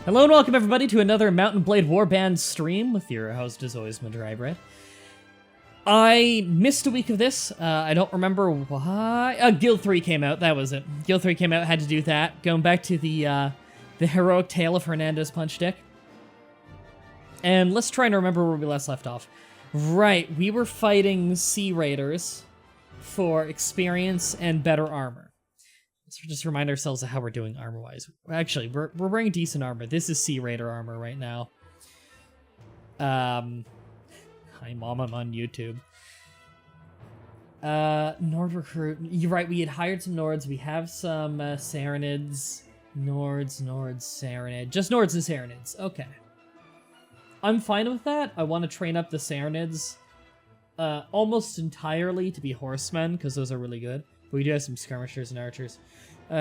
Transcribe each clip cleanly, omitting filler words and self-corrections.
Hello and welcome everybody to another Mountain Blade Warband stream with your host as always, Mah-Dry-Bread. I missed a week of this. I don't remember why. Guild 3 came out, that was it. Guild 3 came out, had to do that. Going back to the heroic tale of Hernandez Punch-Dick. And let's try and remember where we last left off. Right, we were fighting Sea Raiders for experience and better armor. Let's just remind ourselves of how we're doing armor-wise. Actually, we're wearing decent armor. This is Sea Raider armor right now. Hi, Mom, I'm on YouTube. Nord recruit. You're right, we had hired some Nords. We have some Saranids. Nords, Saranid. Just Nords and Saranids. Okay. I'm fine with that. I want to train up the Saranids almost entirely to be horsemen, because those are really good. But we do have some skirmishers and archers.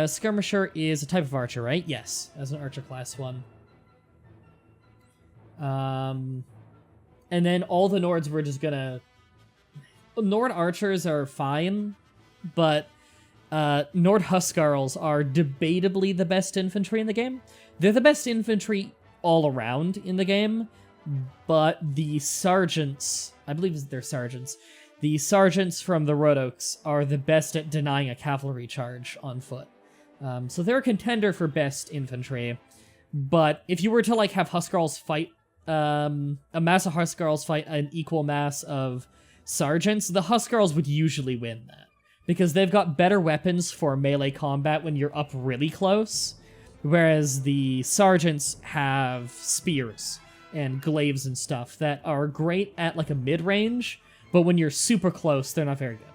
Skirmisher is a type of archer, right? Yes, as an archer class 1. And then all the Nords we're just gonna... Nord archers are fine, but Nord Huskarls are debatably the best infantry in the game. They're the best infantry all around in the game, but the sergeants... I believe they're sergeants. The sergeants from the Road Oaks are the best at denying a cavalry charge on foot. So they're a contender for best infantry. But if you were to like have Huskarls fight, a mass of Huskarls fight an equal mass of sergeants, the Huskarls would usually win that. Because they've got better weapons for melee combat when you're up really close. Whereas the sergeants have spears and glaives and stuff that are great at like a mid-range. But when you're super close, they're not very good.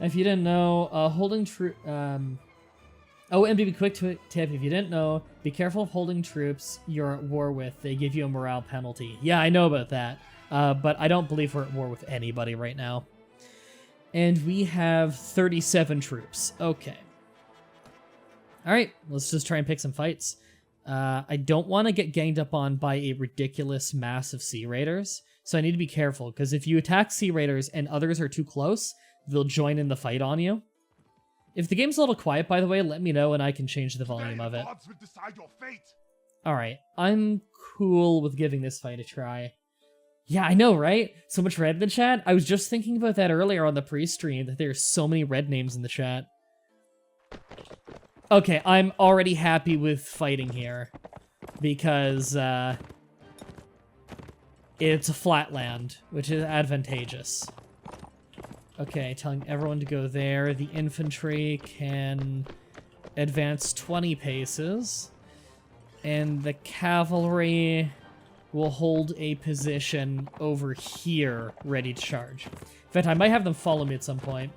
If you didn't know, holding true... Oh, MDB quick tip, if you didn't know, be careful of holding troops you're at war with. They give you a morale penalty. Yeah, I know about that. But I don't believe we're at war with anybody right now. And we have 37 troops. Okay. Alright, let's just try and pick some fights. I don't want to get ganged up on by a ridiculous mass of Sea Raiders. So I need to be careful, because if you attack Sea Raiders and others are too close, they'll join in the fight on you. If the game's a little quiet, by the way, let me know and I can change the volume of it. Alright, I'm cool with giving this fight a try. Yeah, I know, right? So much red in the chat? I was just thinking about that earlier on the pre-stream, that there's so many red names in the chat. Okay, I'm already happy with fighting here. Because, it's a flat land, which is advantageous. Okay, telling everyone to go there. The infantry can advance 20 paces. And the cavalry will hold a position over here, ready to charge. In fact, I might have them follow me at some point.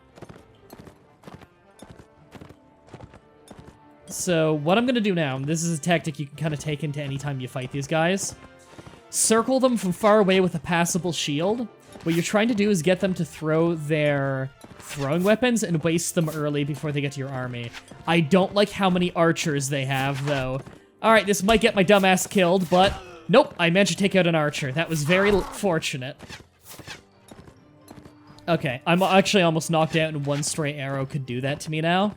So, what I'm going to do now, and this is a tactic you can kind of take into any time you fight these guys. Circle them from far away with a passable shield. What you're trying to do is get them to throw their throwing weapons and waste them early before they get to your army. I don't like how many archers they have, though. Alright, this might get my dumbass killed, but nope, I managed to take out an archer. That was very fortunate. Okay, I'm actually almost knocked out, and one stray arrow could do that to me now.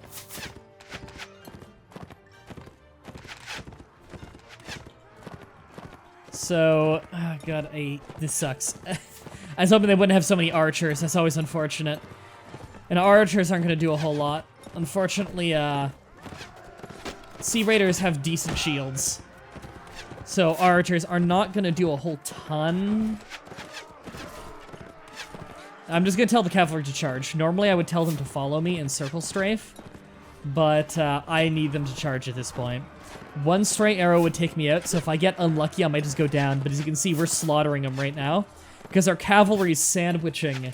So, oh god, this sucks. I was hoping they wouldn't have so many archers. That's always unfortunate. And archers aren't going to do a whole lot. Unfortunately, Sea Raiders have decent shields. So archers are not going to do a whole ton. I'm just going to tell the cavalry to charge. Normally, I would tell them to follow me and circle strafe. But I need them to charge at this point. One stray arrow would take me out, so if I get unlucky, I might just go down. But as you can see, we're slaughtering them right now. Because our cavalry is sandwiching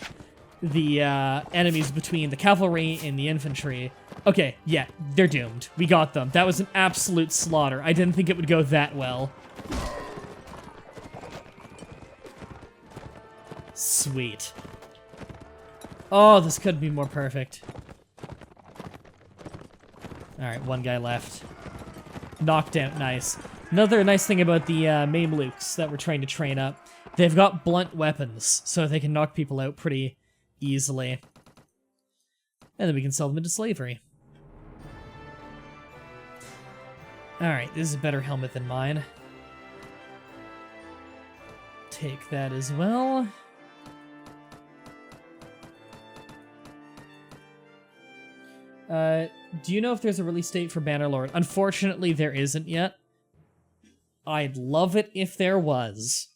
the enemies between the cavalry and the infantry. Okay, yeah, they're doomed. We got them. That was an absolute slaughter. I didn't think it would go that well. Sweet. Oh, this could be more perfect. Alright, one guy left. Knocked out, nice. Another nice thing about the Mamelukes that we're trying to train up. They've got blunt weapons, so they can knock people out pretty easily. And then we can sell them into slavery. Alright, this is a better helmet than mine. Take that as well. Do you know if there's a release date for Bannerlord? Unfortunately, there isn't yet. I'd love it if there was.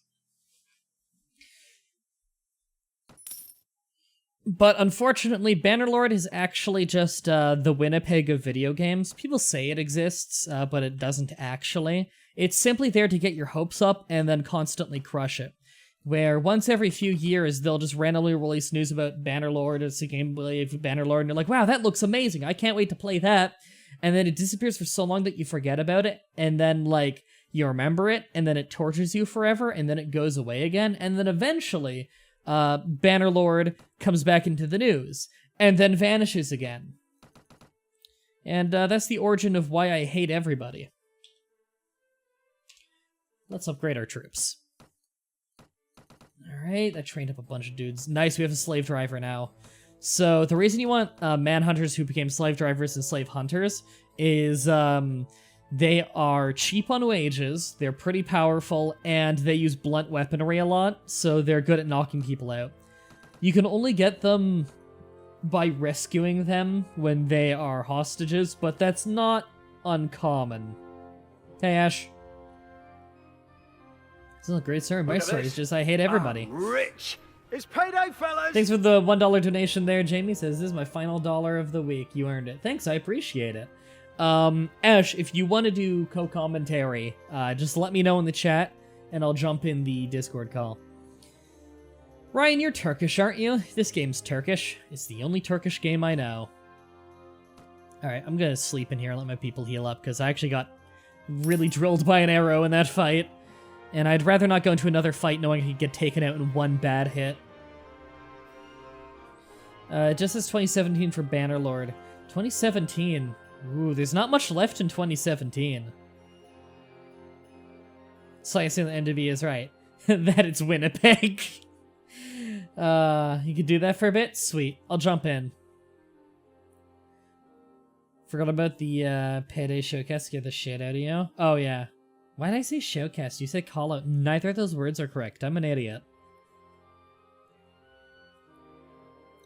But unfortunately, Bannerlord is actually just the Winnipeg of video games. People say it exists, but it doesn't actually. It's simply there to get your hopes up and then constantly crush it. Where once every few years, they'll just randomly release news about Bannerlord, it's a gameplay of Bannerlord, and you're like, wow, that looks amazing, I can't wait to play that. And then it disappears for so long that you forget about it, and then, like, you remember it, and then it tortures you forever, and then it goes away again, and then eventually, Bannerlord comes back into the news, and then vanishes again. And that's the origin of why I hate everybody. Let's upgrade our troops. Alright, I trained up a bunch of dudes. Nice, we have a slave driver now. So, the reason you want manhunters who became slave drivers and slave hunters is they are cheap on wages, they're pretty powerful, and they use blunt weaponry a lot, so they're good at knocking people out. You can only get them by rescuing them when they are hostages, but that's not uncommon. Hey, Ash. This is a great story. My story is just I hate everybody. I'm rich. It's payday, fellas. Thanks for the $1 donation there. Jamie says, this is my final dollar of the week. You earned it. Thanks, I appreciate it. Ash, if you want to do co-commentary, just let me know in the chat, and I'll jump in the Discord call. Ryan, you're Turkish, aren't you? This game's Turkish. It's the only Turkish game I know. Alright, I'm gonna sleep in here and let my people heal up, because I actually got really drilled by an arrow in that fight. And I'd rather not go into another fight knowing I could get taken out in one bad hit. Just as 2017 for Bannerlord. 2017. Ooh, there's not much left in 2017. So I assume the NDB is right. That it's Winnipeg. You could do that for a bit? Sweet. I'll jump in. Forgot about the payday showcase. Scared the shit out of you. Oh, yeah. Why did I say showcast? You said call out. Neither of those words are correct. I'm an idiot.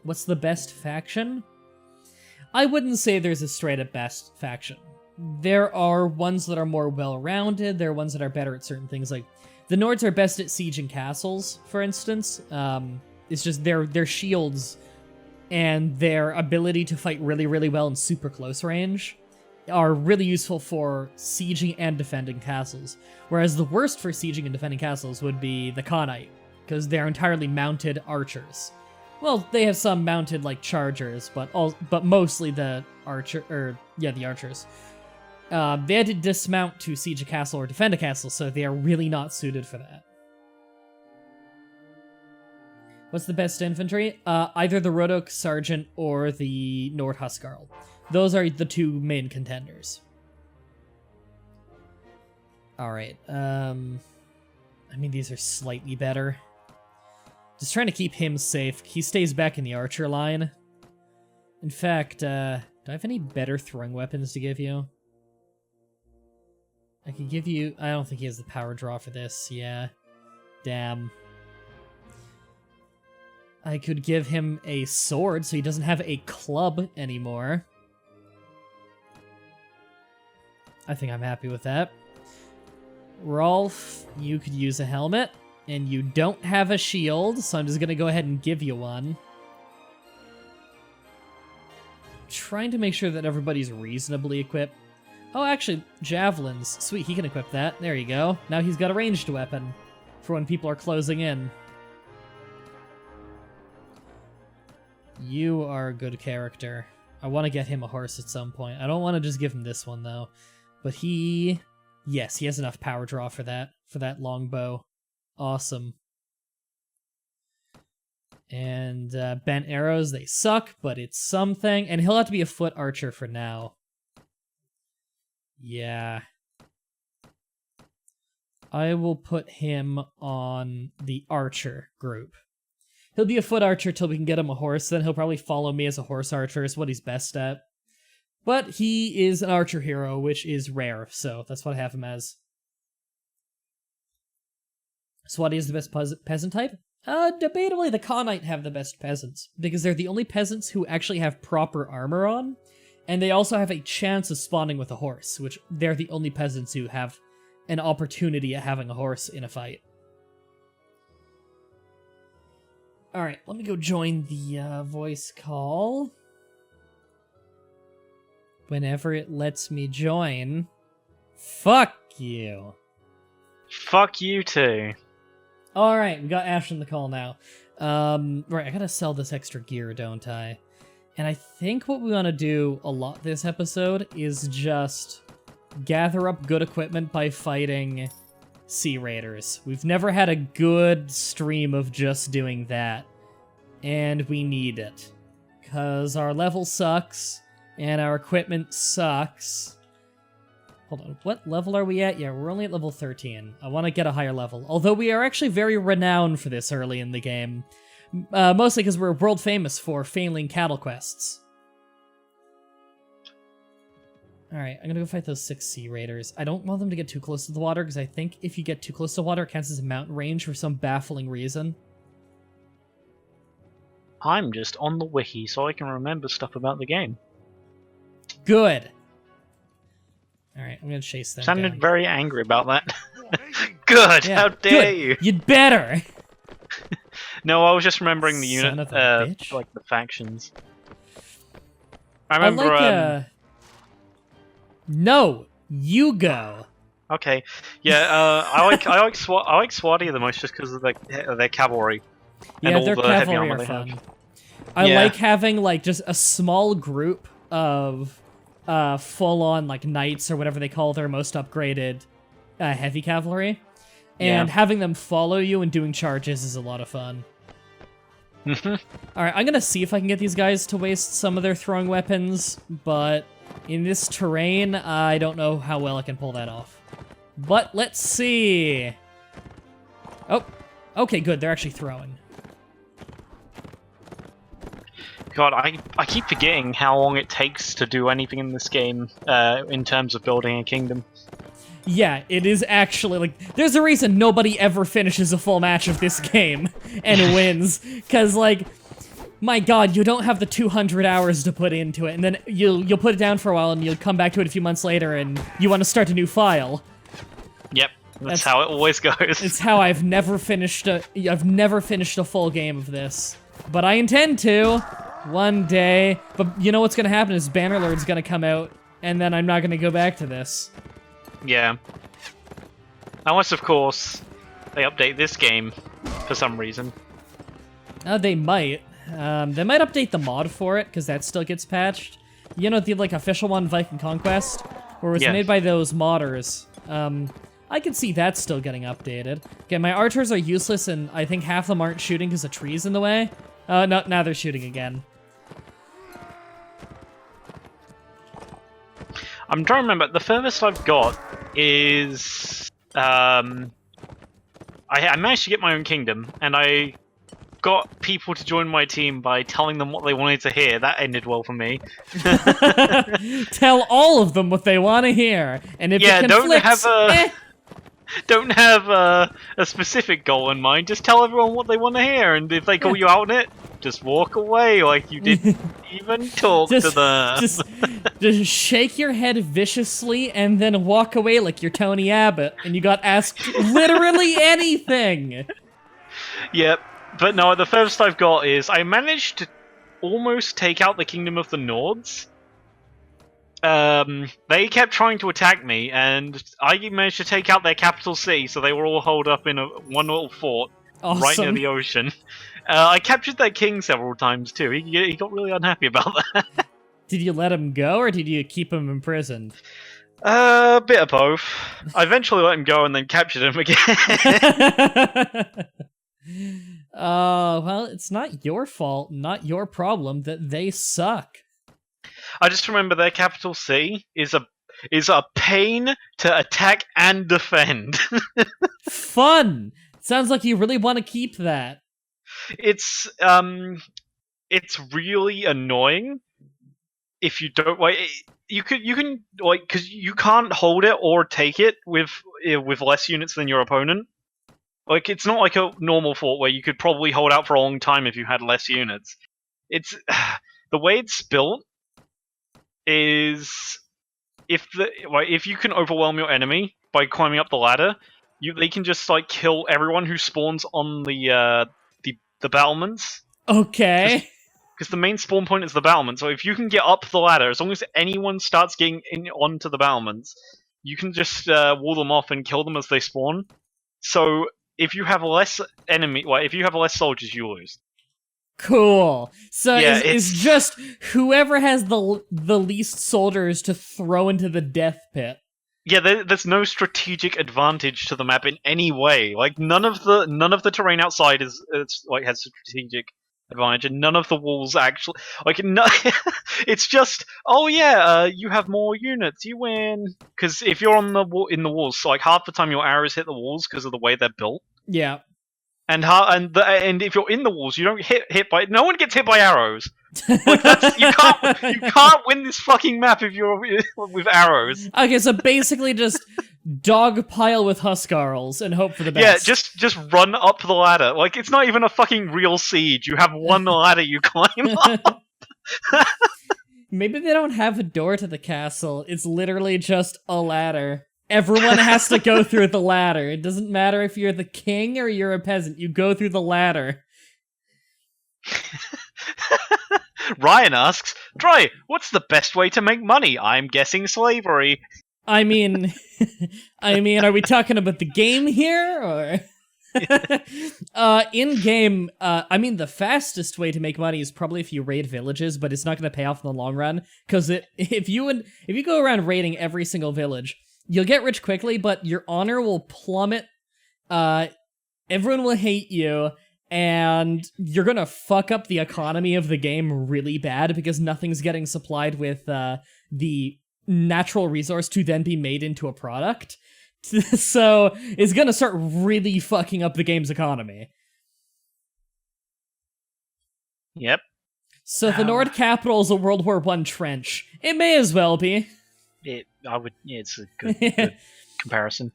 What's the best faction? I wouldn't say there's a straight-up best faction. There are ones that are more well-rounded. There are ones that are better at certain things. Like, the Nords are best at sieging castles, for instance. It's just their shields and their ability to fight really, really well in super close range are really useful for sieging and defending castles. Whereas the worst for sieging and defending castles would be the Khanite, because they're entirely mounted archers. Well, they have some mounted, like, chargers, but mostly the archers. They had to dismount to siege a castle or defend a castle, so they are really not suited for that. What's the best infantry? Either the Rodok Sergeant or the Nord Huskarl. Those are the two main contenders. Alright, I mean, these are slightly better. Just trying to keep him safe. He stays back in the archer line. In fact, do I have any better throwing weapons to give you? I could give you... I don't think he has the power draw for this. Yeah. Damn. I could give him a sword so he doesn't have a club anymore. I think I'm happy with that. Rolf, you could use a helmet. And you don't have a shield, so I'm just gonna go ahead and give you one. Trying to make sure that everybody's reasonably equipped. Oh, actually, javelins. Sweet, he can equip that. There you go. Now he's got a ranged weapon for when people are closing in. You are a good character. I want to get him a horse at some point. I don't want to just give him this one, though. But he... Yes, he has enough power draw for that longbow. Awesome. And bent arrows, they suck, but it's something. And he'll have to be a foot archer for now. Yeah. I will put him on the archer group. He'll be a foot archer till we can get him a horse, then he'll probably follow me as a horse archer, is what he's best at. But he is an archer hero, which is rare, so that's what I have him as. Swati is the best peasant type? Debatably, the Khanite have the best peasants, because they're the only peasants who actually have proper armor on, and they also have a chance of spawning with a horse, which they're the only peasants who have an opportunity at having a horse in a fight. Alright, let me go join the voice call. Whenever it lets me join. Fuck you. Fuck you too. Alright, we got Ash in the call now. Right, I gotta sell this extra gear, don't I? And I think what we want to do a lot this episode is just gather up good equipment by fighting Sea Raiders. We've never had a good stream of just doing that. And we need it. Because our level sucks, and our equipment sucks. Hold on, what level are we at? Yeah, we're only at level 13. I want to get a higher level. Although we are actually very renowned for this early in the game. Mostly because we're world famous for failing cattle quests. Alright, I'm gonna go fight those 6 Sea Raiders. I don't want them to get too close to the water, because I think if you get too close to water, it counts as a mountain range for some baffling reason. I'm just on the wiki so I can remember stuff about the game. Good! Alright, I'm gonna chase them Sounded down. very angry about that. Good, Yeah, how dare good. you! You'd better! No, I was just remembering the Son unit, of a bitch. like the factions. I remember, like, No! You go! Okay, yeah, I like Swati the most just because of their cavalry. Yeah, and all their the heavy cavalry armor are they fun. have. I Yeah. like having, like, just a small group of full-on, like, knights or whatever they call their most upgraded heavy cavalry. And Yeah. having them follow you and doing charges is a lot of fun. Alright, I'm gonna see if I can get these guys to waste some of their throwing weapons, but in this terrain, I don't know how well I can pull that off. But let's see! Oh, okay, good, they're actually throwing. God, I keep forgetting how long it takes to do anything in this game, in terms of building a kingdom. Yeah, it is actually, like, there's a reason nobody ever finishes a full match of this game and wins, because, like, my god, you don't have the 200 hours to put into it, and then you'll put it down for a while, and you'll come back to it a few months later, and you want to start a new file. Yep, that's how it always goes. It's how I've never finished a full game of this. But I intend to, one day. But you know what's gonna happen is Bannerlord's gonna come out, and then I'm not gonna go back to this. Yeah. Unless, of course, they update this game for some reason. They might. They might update the mod for it, because that still gets patched. You know, the, like, official one, Viking Conquest, where it was Yeah. made by those modders. I can see that still getting updated. Okay, my archers are useless, and I think half of them aren't shooting because of trees in the way. No, now they're shooting again. I'm trying to remember, the furthest I've got is... I managed to get my own kingdom, and I got people to join my team by telling them what they wanted to hear. That ended well for me. Tell all of them what they want to hear, and if Yeah, it don't conflicts, have a specific goal in mind, just tell everyone what they want to hear, and if they call you out on it, just walk away like you didn't even talk to them. just shake your head viciously and then walk away like you're Tony Abbott, and you got asked literally anything. Yep, but no, the furthest I've got is I managed to almost take out the Kingdom of the Nords. They kept trying to attack me, and I managed to take out their capital city, so they were all holed up in one little fort right near the ocean. I captured their king several times too. He got really unhappy about that. Did you let him go, or did you keep him imprisoned? A bit of both. I eventually let him go and then captured him again. Well, it's not your fault, not your problem that they suck. I just remember their capital city is a pain to attack and defend. Fun! Sounds like you really want to keep that. It's really annoying. if you don't like, you can like because you can't hold it or take it with less units than your opponent. Like it's not like a normal fort where you could probably hold out for a long time if you had less units. It's the way it's built is if you can overwhelm your enemy by climbing up the ladder, they can just like kill everyone who spawns on the battlements. Okay. Because the main spawn point is the battlement, so if you can get up the ladder, as long as anyone starts getting onto the battlements, you can just wall them off and kill them as they spawn. So if you have less if you have less soldiers, you lose. Cool. So Yeah, it's just whoever has the least soldiers to throw into the death pit. Yeah, there's no strategic advantage to the map in any way. Like none of the terrain outside has strategic advantage, and none of the walls actually it's just you have more units, you win. Because if you're on in the walls, so like half the time your arrows hit the walls because of the way they're built. Yeah. And if you're in the walls, you don't hit by. No one gets hit by arrows. Like you can't win this fucking map if you're with arrows. Okay, so basically just dogpile with Huskarls and hope for the best. Yeah, just run up the ladder. Like it's not even a fucking real siege. You have one ladder you climb up. Maybe they don't have a door to the castle. It's literally just a ladder. Everyone has to go through the ladder. It doesn't matter if you're the king or you're a peasant. You go through the ladder. Ryan asks, Dry, what's the best way to make money? I'm guessing slavery. I mean, are we talking about the game here, or? In-game, the fastest way to make money is probably if you raid villages, but it's not going to pay off in the long run, because if you go around raiding every single village, you'll get rich quickly, but your honor will plummet, everyone will hate you, and you're gonna fuck up the economy of the game really bad, because nothing's getting supplied with, the natural resource to then be made into a product. So, it's gonna start really fucking up the game's economy. Yep. So the Nord capital is a World War I trench. It may as well be. It's a good comparison.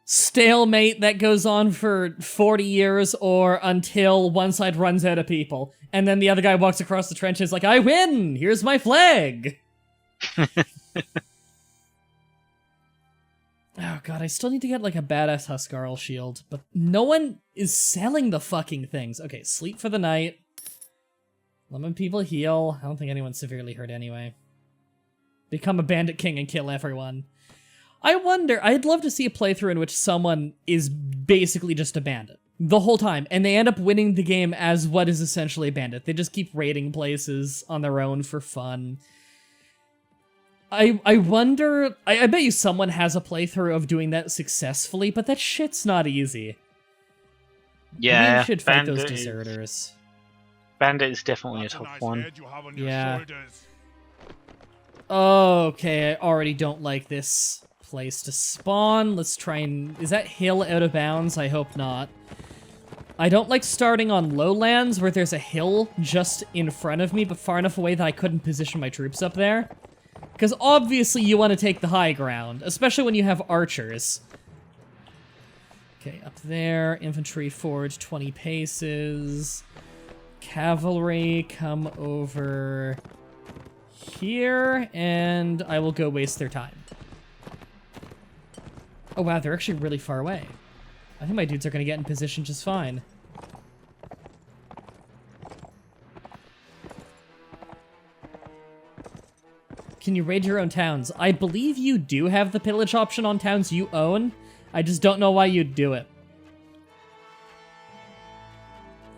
Stalemate that goes on for 40 years or until one side runs out of people. And then the other guy walks across the trenches like, I win! Here's my flag! Oh god, I still need to get like a badass Huskarl shield, but no one is selling the fucking things. Okay, sleep for the night. Lemon people heal. I don't think anyone's severely hurt anyway. Become a bandit king and kill everyone. I wonder, I'd love to see a playthrough in which someone is basically just a bandit the whole time, and they end up winning the game as what is essentially a bandit. They just keep raiding places on their own for fun. I wonder, I bet you someone has a playthrough of doing that successfully, but that shit's not easy. Yeah, we should fight those deserters. Bandit is definitely a tough one. Yeah. Okay, I already don't like this place to spawn. Let's try and... Is that hill out of bounds? I hope not. I don't like starting on lowlands where there's a hill just in front of me, but far enough away that I couldn't position my troops up there. Because obviously you want to take the high ground, especially when you have archers. Okay, up there. Infantry forward 20 paces. Cavalry, come over here, and I will go waste their time. Oh wow, they're actually really far away. I think my dudes are going to get in position just fine. Can you raid your own towns? I believe you do have the pillage option on towns you own. I just don't know why you'd do it.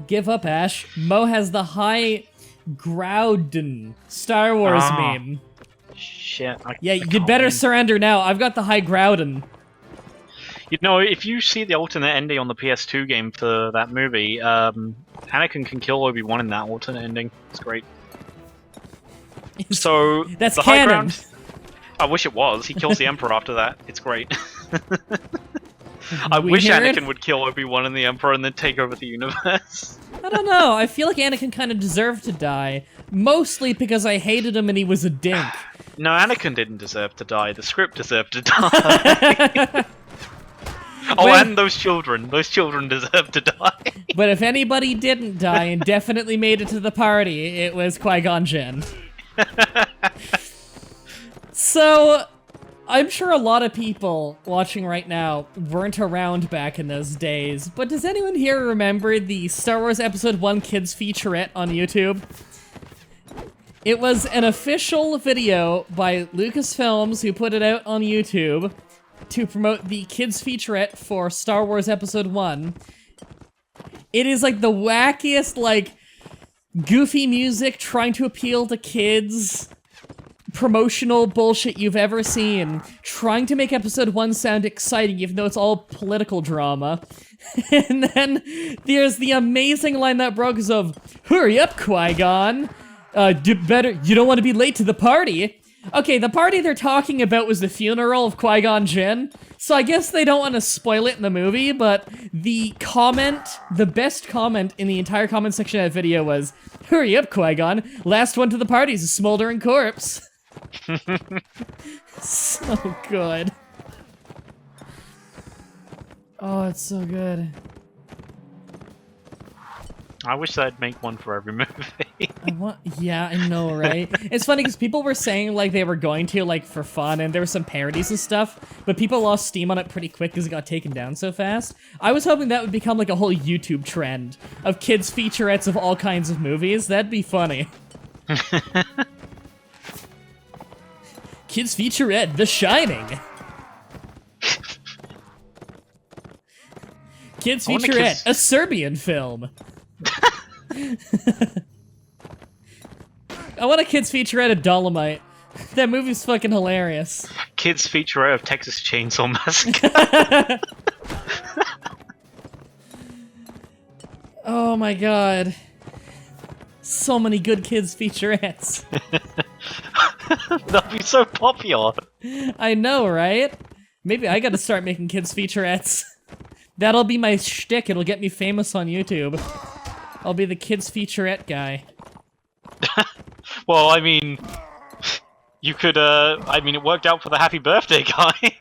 Give up, Ash. Mo has the high Groudon Star Wars meme. Shit. You'd better surrender now. I've got the high Groudon. You know, if you see the alternate ending on the PS2 game for that movie, Anakin can kill Obi-Wan in that alternate ending. It's great. So that's the canon. High ground, I wish it was. He kills the Emperor after that. It's great. I wish Anakin would kill Obi-Wan and the Emperor and then take over the universe. I don't know. I feel like Anakin kind of deserved to die. Mostly because I hated him and he was a dink. No, Anakin didn't deserve to die. The script deserved to die. And those children. Those children deserve to die. But if anybody didn't die and definitely made it to the party, it was Qui-Gon Jinn. So, I'm sure a lot of people watching right now weren't around back in those days, but does anyone here remember the Star Wars Episode 1 Kids Featurette on YouTube? It was an official video by Lucasfilms who put it out on YouTube to promote the Kids Featurette for Star Wars Episode 1. It is like the wackiest, like, goofy music trying to appeal to kids, promotional bullshit you've ever seen, trying to make Episode 1 sound exciting even though it's all political drama. And then there's the amazing line that broke of, "Hurry up, Qui-Gon! You don't want to be late to the party." Okay, the party they're talking about was the funeral of Qui-Gon Jinn, so I guess they don't want to spoil it in the movie, but the best comment in the entire comment section of that video was, "Hurry up, Qui-Gon, last one to the party is a smoldering corpse." So good. Oh, it's so good. I wish they'd make one for every movie. Yeah, I know, right? It's funny because people were saying like they were going to, like, for fun, and there were some parodies and stuff, but people lost steam on it pretty quick because it got taken down so fast. I was hoping that would become like a whole YouTube trend of kids featurettes of all kinds of movies. That'd be funny. Kids featurette, The Shining. Kids featurette, a Serbian film. I want a kids featurette of Dolomite. That movie's fucking hilarious. Kids featurette of Texas Chainsaw Massacre. Oh my god. So many good kids featurettes. That'd be so popular. I know, right? Maybe I gotta start making kids featurettes. That'll be my shtick, it'll get me famous on YouTube. I'll be the kids featurette guy. Well, I mean, you could, it worked out for the happy birthday guy.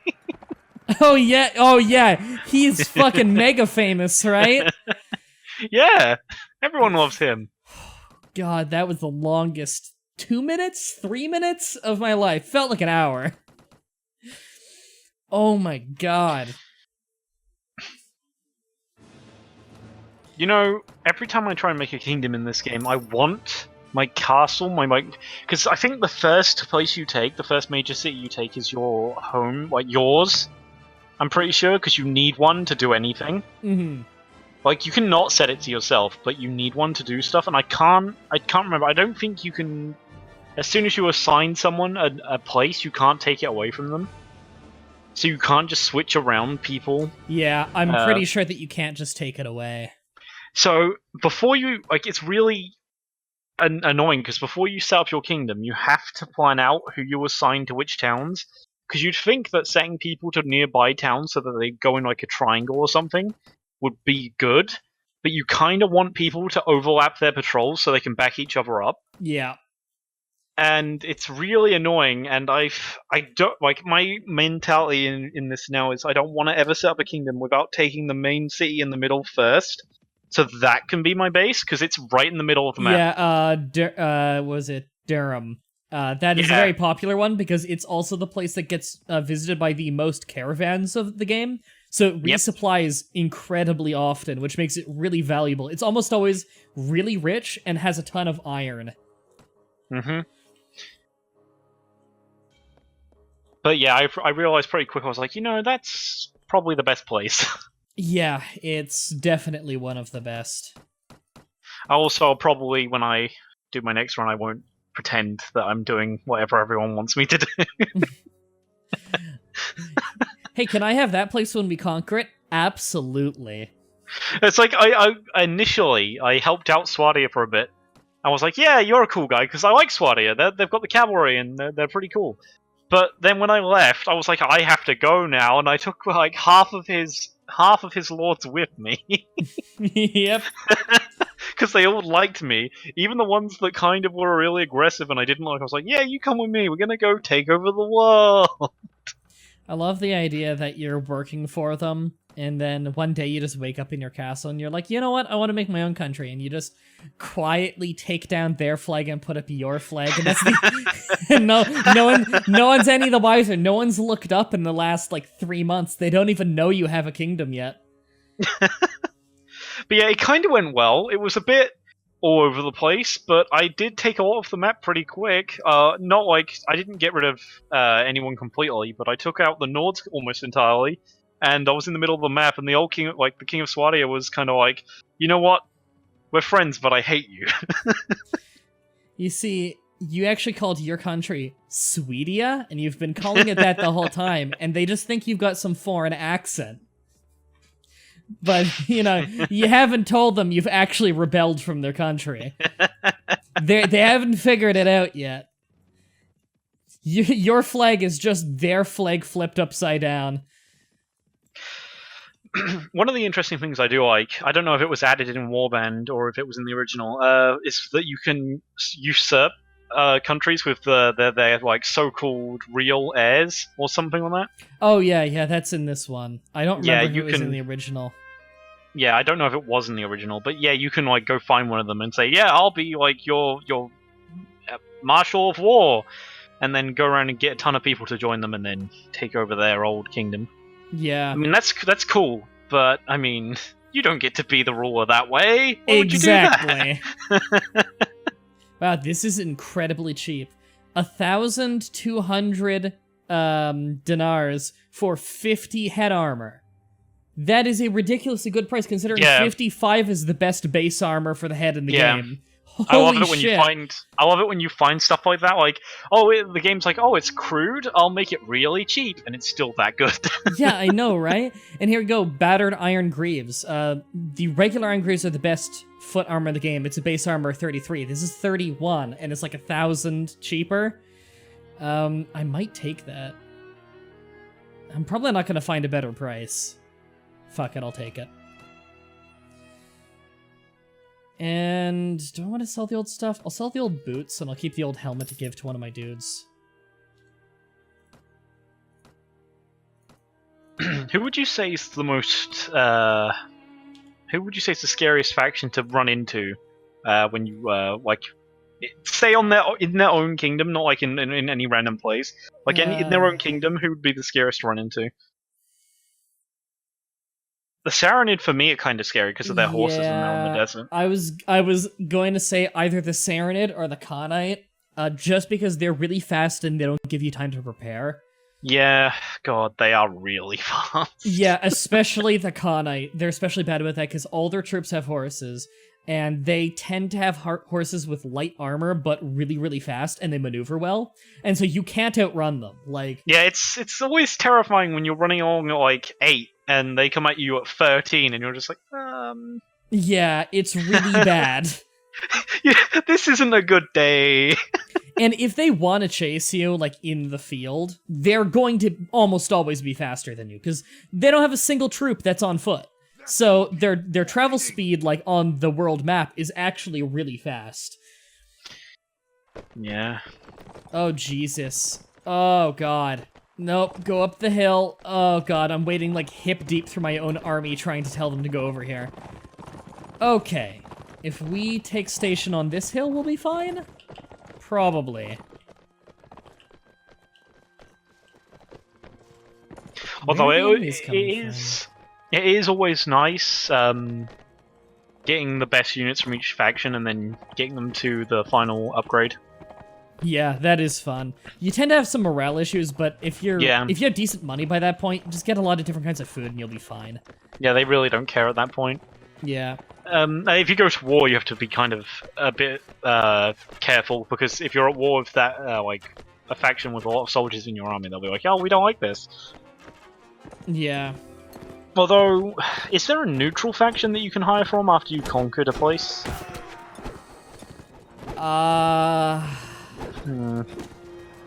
Oh yeah, he's fucking mega famous, right? Yeah, everyone loves him. God, that was the longest 2 minutes, 3 minutes of my life. Felt like an hour. Oh my god. You know, every time I try and make a kingdom in this game, I want my castle, because I think the first place you take, the first major city you take is your home, like yours. I'm pretty sure, because you need one to do anything. Mm-hmm. Like, you can not set it to yourself, but you need one to do stuff, and I can't remember, I don't think you can, as soon as you assign someone a place, you can't take it away from them. So you can't just switch around people. Yeah, I'm pretty sure that you can't just take it away. So, before you, it's really annoying, because before you set up your kingdom, you have to plan out who you assign to which towns, because you'd think that setting people to nearby towns so that they go in, like, a triangle or something would be good, but you kind of want people to overlap their patrols so they can back each other up. Yeah. And it's really annoying, and I don't, like, my mentality in this now is I don't want to ever set up a kingdom without taking the main city in the middle first, so that can be my base, because it's right in the middle of the map. Yeah, was it Durham? That is a very popular one, because it's also the place that gets visited by the most caravans of the game, so it resupplies incredibly often, which makes it really valuable. It's almost always really rich, and has a ton of iron. Mm-hmm. But yeah, I realized pretty quick, I was like, that's probably the best place. Yeah, it's definitely one of the best. I'll probably, when I do my next run, I won't pretend that I'm doing whatever everyone wants me to do. Hey, can I have that place when we conquer it? Absolutely. It's like, I initially, I helped out Swadia for a bit. I was like, yeah, you're a cool guy, because I like Swadia. They've got the cavalry, and they're pretty cool. But then when I left, I was like, I have to go now, and I took, like, half of his lords with me. Yep. because they all liked me. Even the ones that kind of were really aggressive and I didn't like, I was like, yeah, you come with me. We're gonna go take over the world. I love the idea that you're working for them, and then one day you just wake up in your castle and you're like, you know what? I want to make my own country, and you just quietly take down their flag and put up your flag, and that's the no one's any the wiser. No one's looked up in the last like 3 months. They don't even know you have a kingdom yet. But yeah, it kind of went well. It was a bit all over the place, but I did take a lot of the map pretty quick. Not like I didn't get rid of anyone completely, but I took out the Nords almost entirely, and I was in the middle of the map, and the old king, like the king of Swadia, was kind of like, you know what? We're friends, but I hate you. You see, you actually called your country Swedia, and you've been calling it that the whole time, and they just think you've got some foreign accent. But, you know, you haven't told them you've actually rebelled from their country. They haven't figured it out yet. Your flag is just their flag flipped upside down. One of the interesting things I do like, I don't know if it was added in Warband or if it was in the original, is that you can usurp countries with their like so-called real heirs or something like that. Oh yeah, that's in this one. I don't remember if it was in the original. Yeah, I don't know if it was in the original, but yeah, you can like go find one of them and say, yeah, I'll be like your marshal of war, and then go around and get a ton of people to join them and then take over their old kingdom. Yeah. I mean, that's cool, but I mean, you don't get to be the ruler that way. Why exactly. would you do that? Wow, this is incredibly cheap. 1,200 dinars for 50 head armor. That is a ridiculously good price, considering 55 is the best base armor for the head in the game. I love it when when you find stuff like that. Like, the game's like, it's crude. I'll make it really cheap, and it's still that good. Yeah, I know, right? And here we go, battered iron greaves. The regular iron greaves are the best foot armor in the game. It's a base armor 33. This is 31, and it's like 1,000 cheaper. I might take that. I'm probably not gonna find a better price. Fuck it, I'll take it. And do I want to sell the old stuff? I'll sell the old boots, and I'll keep the old helmet to give to one of my dudes. Who would you say is the most? Who would you say is the scariest faction to run into when you like stay in their own kingdom, not like in any random place, like in their own kingdom? Who would be the scariest to run into? The Saranid, for me, are kind of scary because of their horses and they're on the desert. I was going to say either the Saranid or the Khanite, just because they're really fast and they don't give you time to prepare. Yeah, God, they are really fast. Yeah, especially the Khanite. They're especially bad with that because all their troops have horses, and they tend to have horses with light armor, but really, really fast, and they maneuver well, and so you can't outrun them. Like, yeah, it's always terrifying when you're running along at like 8, and they come at you at 13, and you're just like, Yeah, it's really bad. Yeah, this isn't a good day. And if they want to chase you, like, in the field, they're going to almost always be faster than you, because they don't have a single troop that's on foot. So their travel speed, like, on the world map is actually really fast. Yeah. Oh, Jesus. Oh, God. Nope, go up the hill. Oh, God, I'm wading, like, hip-deep through my own army trying to tell them to go over here. Okay. If we take station on this hill, we'll be fine? Probably. Although it is always nice getting the best units from each faction and then getting them to the final upgrade. Yeah, that is fun. You tend to have some morale issues, but if you have decent money by that point, just get a lot of different kinds of food and you'll be fine. Yeah, they really don't care at that point. Yeah. If you go to war, you have to be kind of a bit careful, because if you're at war with that, like, a faction with a lot of soldiers in your army, they'll be like, oh, we don't like this. Yeah. Although, is there a neutral faction that you can hire from after you conquered a place?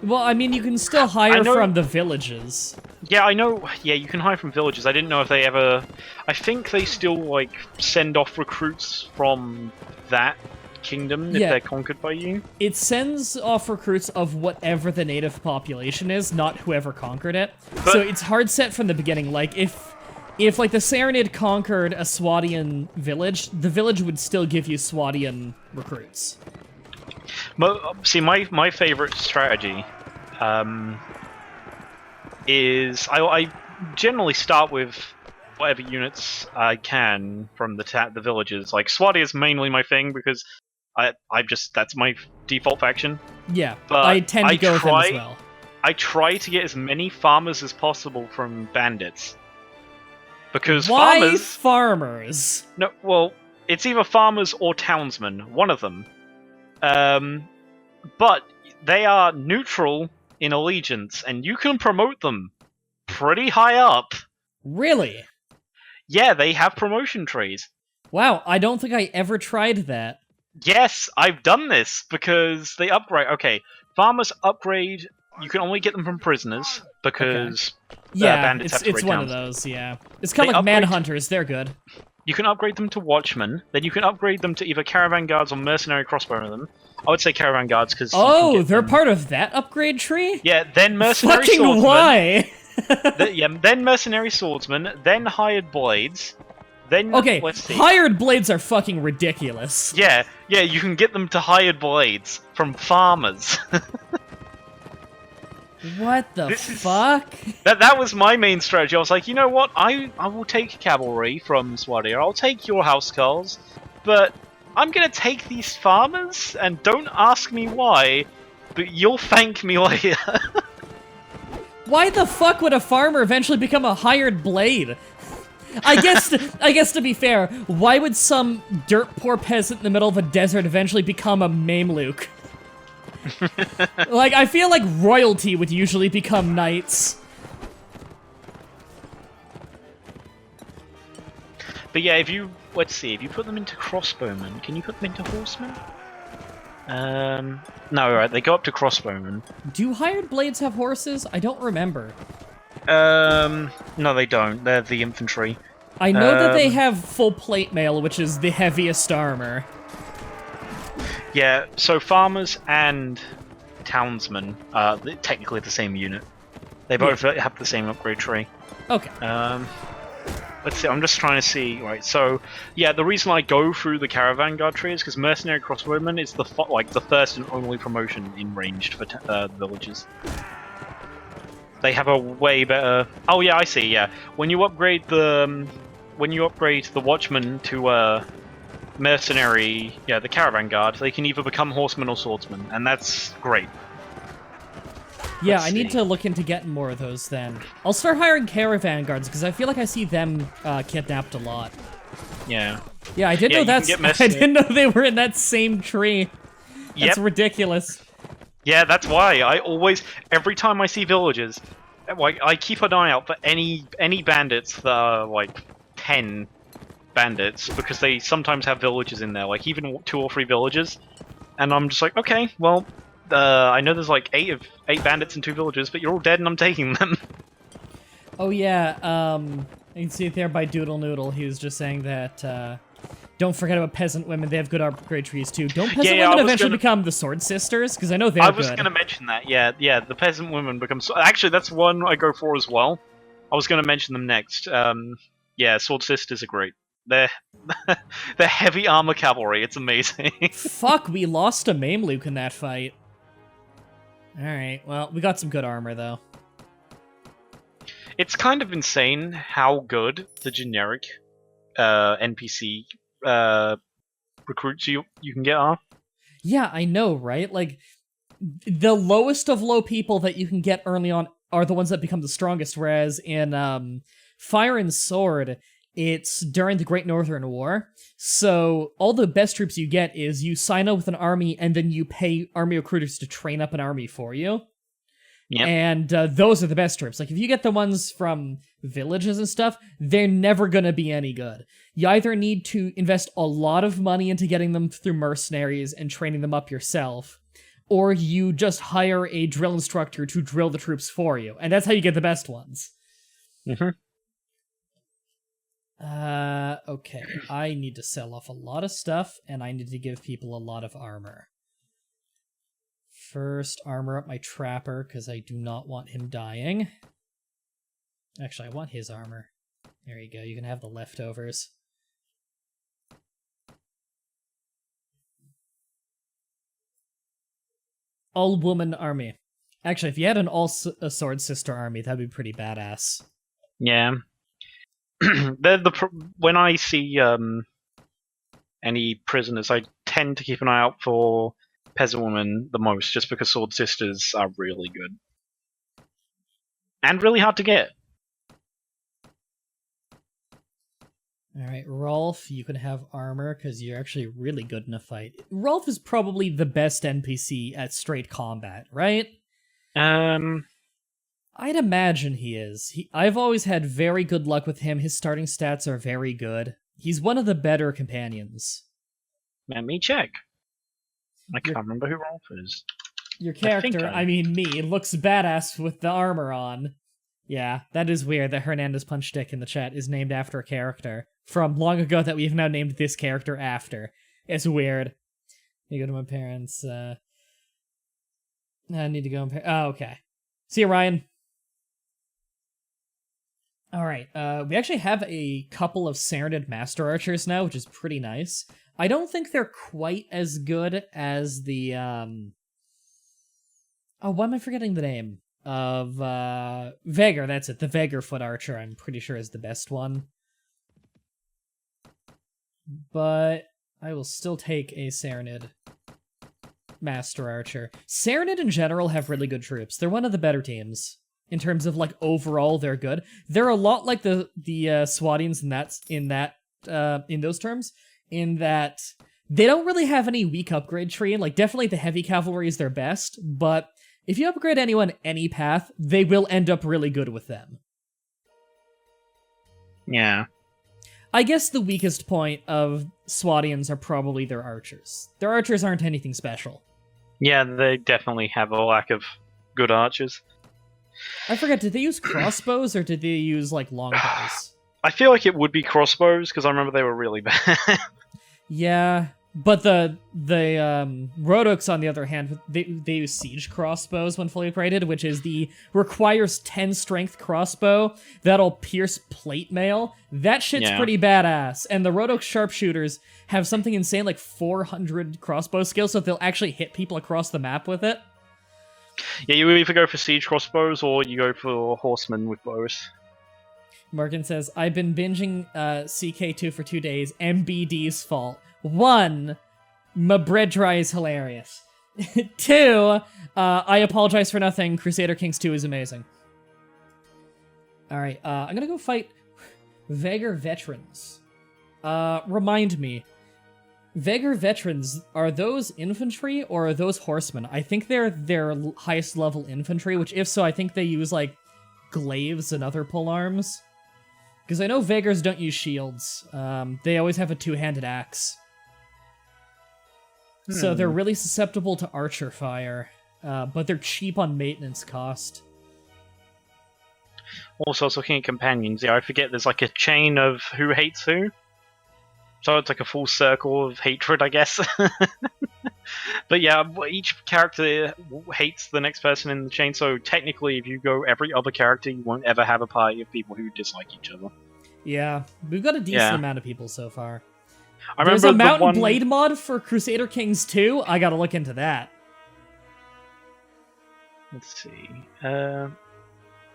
Well, I mean, you can still hire from the villages. Yeah, I know. Yeah, you can hire from villages. I didn't know if they ever... I think they still, like, send off recruits from that kingdom if they're conquered by you. It sends off recruits of whatever the native population is, not whoever conquered it. So it's hard set from the beginning. Like, if like, the Saranid conquered a Swadian village, the village would still give you Swadian recruits. See, my favorite strategy is I generally start with whatever units I can from the villages. Like Swati is mainly my thing because that's my default faction. Yeah, but I tend to go with them as well. I try to get as many farmers as possible from bandits. Because Why farmers? No, well, it's either farmers or townsmen, one of them. But they are neutral in allegiance, and you can promote them pretty high up. Really? Yeah, they have promotion trees. Wow, I don't think I ever tried that. Yes, I've done this, because they upgrade... Okay, farmers upgrade... You can only get them from prisoners, because bandits have to it's one of those, yeah. It's kind of like manhunters, they're good. You can upgrade them to watchmen, then you can upgrade them to either caravan guards or mercenary crossbowmen. I would say caravan guards, because... Oh, they're part of that upgrade tree? Yeah, then mercenary swordsmen. Fucking why? Then mercenary swordsmen, then hired blades, then... let's see. Hired blades are fucking ridiculous. Yeah, you can get them to hired blades from farmers. What the fuck? That was my main strategy. I was like, you know what? I will take cavalry from Swadia. I'll take your housecarls, but I'm gonna take these farmers, and don't ask me why, but you'll thank me later. Why the fuck would a farmer eventually become a hired blade? I guess to be fair, why would some dirt poor peasant in the middle of a desert eventually become a Mamluk? Like, I feel like royalty would usually become knights. But yeah, let's see, if you put them into crossbowmen, can you put them into horsemen? No, right, they go up to crossbowmen. Do hired blades have horses? I don't remember. No they don't, they're the infantry. I know that they have full plate mail, which is the heaviest armor. Yeah, so farmers and townsmen are technically the same unit. They both have the same upgrade tree. Okay. Let's see, I'm just trying to see, right, so, yeah, the reason I go through the caravan guard tree is because mercenary crossbowman is the first and only promotion in ranged for villages. They have a way better... Oh yeah, I see, yeah. When you upgrade the watchman to, mercenary, the caravan guard, they can either become horsemen or swordsmen, and that's great. Yeah, I need to look into getting more of those then. I'll start hiring caravan guards, because I feel like I see them kidnapped a lot. Yeah. Yeah, I didn't know I didn't know they were in that same tree. That's ridiculous. Yeah, that's why I always, every time I see villages, I keep an eye out for any bandits that are, like, 10 bandits, because they sometimes have villages in there, like even 2 or 3 villages, and I'm just like, okay, well, I know there's like 8 bandits in 2 villages, but you're all dead and I'm taking them. Oh yeah, you can see it there by Doodle Noodle. He was just saying that, don't forget about peasant women, they have good upgrade trees too. Don't peasant women eventually become the sword sisters? Because I know they're good. I was going to mention that, yeah, the peasant women become... Actually, that's one I go for as well. I was going to mention them next. Yeah, sword sisters are great. They're heavy armor cavalry. It's amazing. Fuck, we lost a Mamluk in that fight. Alright, well, we got some good armor, though. It's kind of insane how good the generic NPC recruits you can get are. Yeah, I know, right? Like, the lowest of low people that you can get early on are the ones that become the strongest, whereas in Fire and Sword, it's during the Great Northern War, so all the best troops you get is you sign up with an army and then you pay army recruiters to train up an army for you. Yep. And those are the best troops. Like, if you get the ones from villages and stuff, they're never gonna be any good. You either need to invest a lot of money into getting them through mercenaries and training them up yourself, or you just hire a drill instructor to drill the troops for you, and that's how you get the best ones. Mm-hmm. Okay. I need to sell off a lot of stuff, and I need to give people a lot of armor. First, armor up my trapper, because I do not want him dying. Actually, I want his armor. There you go, you can have the leftovers. All-woman army. Actually, if you had an all-sword sister army, that'd be pretty badass. Yeah. When I see any prisoners, I tend to keep an eye out for peasant women the most, just because sword sisters are really good. And really hard to get. Alright, Rolf, you can have armor, because you're actually really good in a fight. Rolf is probably the best NPC at straight combat, right? I'd imagine he is. I've always had very good luck with him. His starting stats are very good. He's one of the better companions. Let me check. I can't remember who Rolf is. Your character, I mean me, looks badass with the armor on. Yeah, that is weird that Hernandez Punch-Dick in the chat is named after a character from long ago that we've now named this character after. It's weird. You go to my parents. I need to go and oh, okay. See you, Ryan. Alright, we actually have a couple of Serenade Master Archers now, which is pretty nice. I don't think they're quite as good as the, oh, why am I forgetting the name? Of, Vagar, that's it. The Vagar-foot Archer, I'm pretty sure, is the best one. But I will still take a Serenade Master Archer. Serenade in general have really good troops. They're one of the better teams. In terms of, like, overall, they're good. They're a lot like the Swadians in those terms, in that they don't really have any weak upgrade tree. Like, definitely the heavy cavalry is their best, but if you upgrade anyone any path, they will end up really good with them. Yeah. I guess the weakest point of Swadians are probably their archers. Their archers aren't anything special. Yeah, they definitely have a lack of good archers. I forget, did they use crossbows or did they use, like, longbows? I feel like it would be crossbows, because I remember they were really bad. Yeah, but the Rodoks, on the other hand, they use siege crossbows when fully upgraded, which is requires 10 strength crossbow that'll pierce plate mail. That shit's pretty badass. And the Rodok sharpshooters have something insane like 400 crossbow skill, so they'll actually hit people across the map with it. Yeah, you either go for siege crossbows or you go for horsemen with bows. Morgan says, I've been binging CK2 for 2 days. MBD's fault. 1, Mah-Dry-Bread is hilarious. 2, I apologize for nothing. Crusader Kings 2 is amazing. Alright, I'm gonna go fight Vagar veterans. Remind me, Vagar veterans, are those infantry or are those horsemen? I think they're their highest level infantry, which if so, I think they use, like, glaives and other polearms. Because I know Vagars don't use shields. They always have a two-handed axe. So they're really susceptible to archer fire, but they're cheap on maintenance cost. Also, I was looking at companions. Yeah, I forget there's like a chain of who hates who. So it's like a full circle of hatred, I guess. But yeah, each character hates the next person in the chain, so technically if you go every other character, you won't ever have a party of people who dislike each other. Yeah, we've got a decent amount of people so far. There's a Mountain Blade mod for Crusader Kings 2? I gotta look into that. Let's see.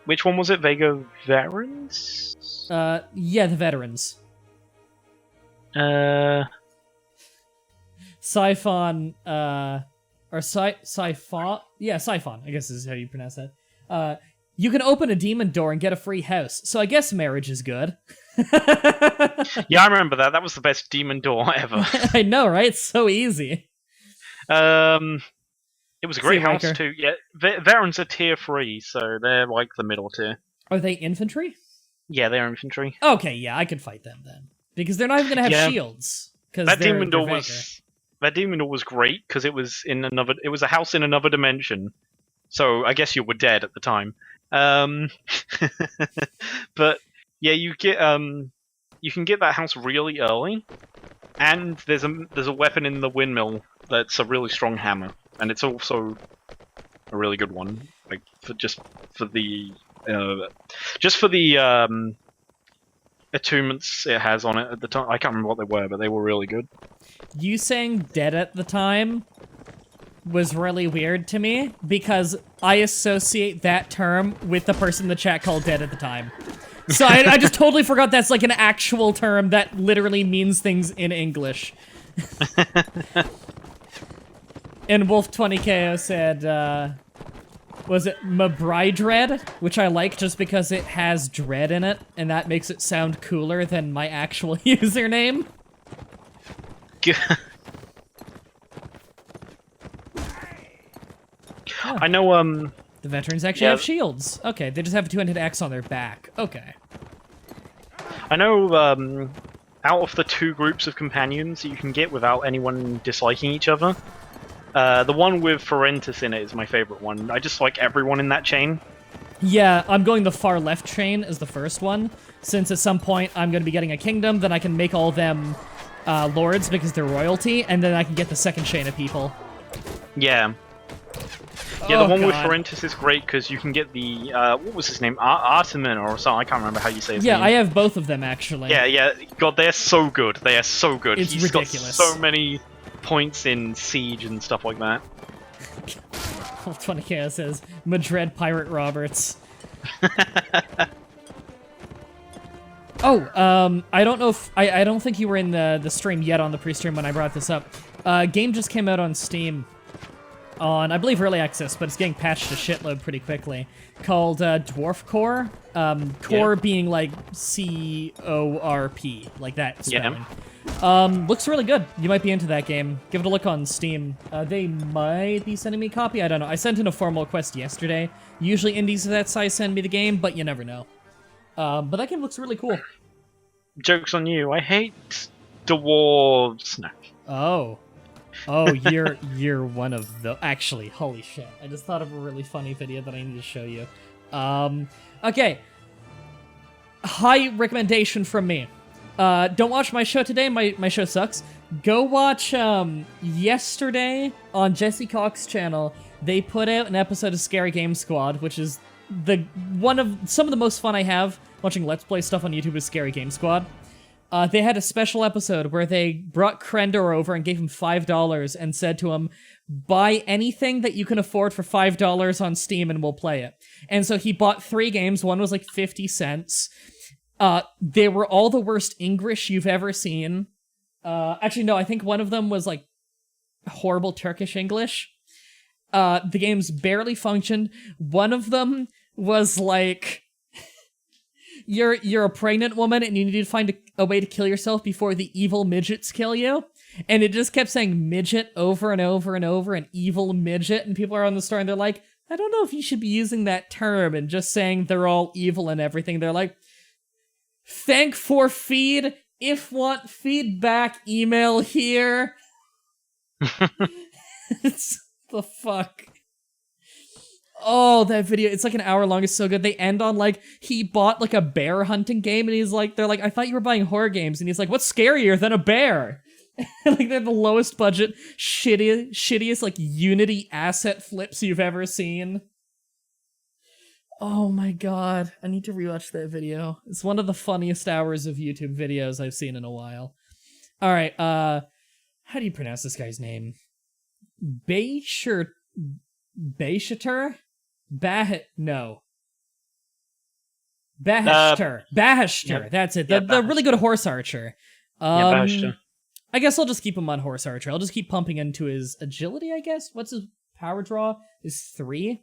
Which one was it? Vagar Veterans? Yeah, the veterans. Siphon, or Siphon? Yeah, Siphon, I guess is how you pronounce that. You can open a demon door and get a free house, so I guess marriage is good. Yeah, I remember that. That was the best demon door ever. I know, right? It's so easy. It was a great house too. Yeah, Veterans are tier 3, so they're like the middle tier. Are they infantry? Yeah, they're infantry. Okay, yeah, I could fight them then. Because they're not even going to have shields. That demon door was that demon door was great because it was a house in another dimension. So I guess you were dead at the time. But yeah, you can get that house really early, and there's a weapon in the windmill that's a really strong hammer, and it's also a really good one. Like for the attunements it has on it at the time. I can't remember what they were, but they were really good. You saying dead at the time was really weird to me because I associate that term with the person in the chat called dead at the time. So I just totally forgot that's like an actual term that literally means things in English. And Wolf20KO said, was it Mah-Dry-Bread? Which I like just because it has dread in it, and that makes it sound cooler than my actual username. Oh. I know, the veterans actually have shields. Okay, they just have a two-handed axe on their back. Okay. I know, out of the two groups of companions that you can get without anyone disliking each other, the one with Hernandez in it is my favorite one. I just like everyone in that chain. Yeah, I'm going the far left chain as the first one, since at some point I'm going to be getting a kingdom, then I can make all them lords because they're royalty, and then I can get the second chain of people. Yeah. Yeah, the one with Hernandez is great because you can get the, what was his name? Artemin or something, I can't remember how you say his name. Yeah, I have both of them, actually. Yeah, God, they're so good. They are so good. It's ridiculous. Got so many points in Siege and stuff like that. 20K says, Madrid Pirate Roberts. Oh, I don't know if, I don't think you were in the stream yet on the pre-stream when I brought this up. Game just came out on Steam on, I believe, early access, but it's getting patched to shitload pretty quickly, called Dwarf Core. Core being like C-O-R-P, like that spelling. Yeah. Looks really good. You might be into that game. Give it a look on Steam. They might be sending me a copy, I don't know. I sent in a formal request yesterday. Usually indies of that size send me the game, but you never know. But that game looks really cool. Joke's on you. I hate dwarves. No. Oh, you're one of the... Actually, holy shit. I just thought of a really funny video that I need to show you. Okay. High recommendation from me. Don't watch my show today. My show sucks. Go watch, yesterday on Jesse Cox's channel, they put out an episode of Scary Game Squad, which is some of the most fun I have watching Let's Play stuff on YouTube is Scary Game Squad. They had a special episode where they brought Krendor over and gave him $5 and said to him, buy anything that you can afford for $5 on Steam and we'll play it. And so he bought 3 games. One was like 50 cents. They were all the worst English you've ever seen. Actually, no, I think one of them was like horrible Turkish English. The games barely functioned. One of them was like, you're a pregnant woman and you need to find a way to kill yourself before the evil midgets kill you. And it just kept saying midget over and over and over, and evil midget. And people are on the store and they're like, I don't know if you should be using that term and just saying they're all evil and everything. They're like, thank for feed. If want feedback, email here. It's the fuck. Oh, that video, it's like an hour long, it's so good. They end on, like, he bought, like, a bear hunting game, and he's like, they're like, I thought you were buying horror games, and he's like, what's scarier than a bear? Like, they're the lowest budget, shittiest, like, Unity asset flips you've ever seen. Oh my god, I need to rewatch that video. It's one of the funniest hours of YouTube videos I've seen in a while. Alright, how do you pronounce this guy's name? Beishater? No. Bahashter. Yeah. That's it. Yeah, The really good horse archer. Bahashter. I guess I'll just keep him on horse archer. I'll just keep pumping into his agility, I guess. What's his power draw? Is 3?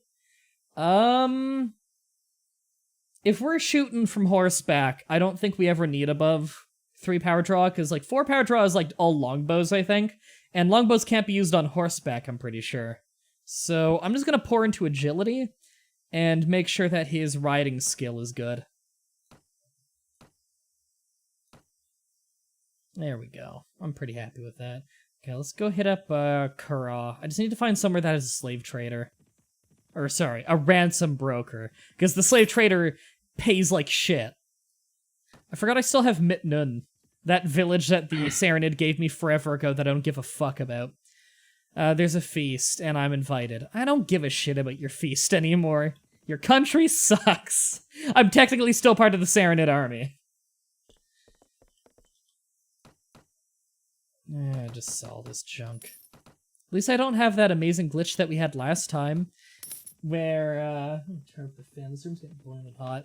If we're shooting from horseback, I don't think we ever need above 3 power draw, because like 4 power draw is like all longbows, I think. And longbows can't be used on horseback, I'm pretty sure. So I'm just gonna pour into agility and make sure that his riding skill is good. There we go. I'm pretty happy with that. Okay, let's go hit up Kura. I just need to find somewhere that has a slave trader. Or, sorry, a ransom broker. Because the slave trader pays like shit. I forgot I still have Mitnun. That village that the Serenid gave me forever ago that I don't give a fuck about. There's a feast, and I'm invited. I don't give a shit about your feast anymore. Your country sucks. I'm technically still part of the Serenid army. Just sell this junk. At least I don't have that amazing glitch that we had last time, where, turn up the fan, this room's getting boiling hot.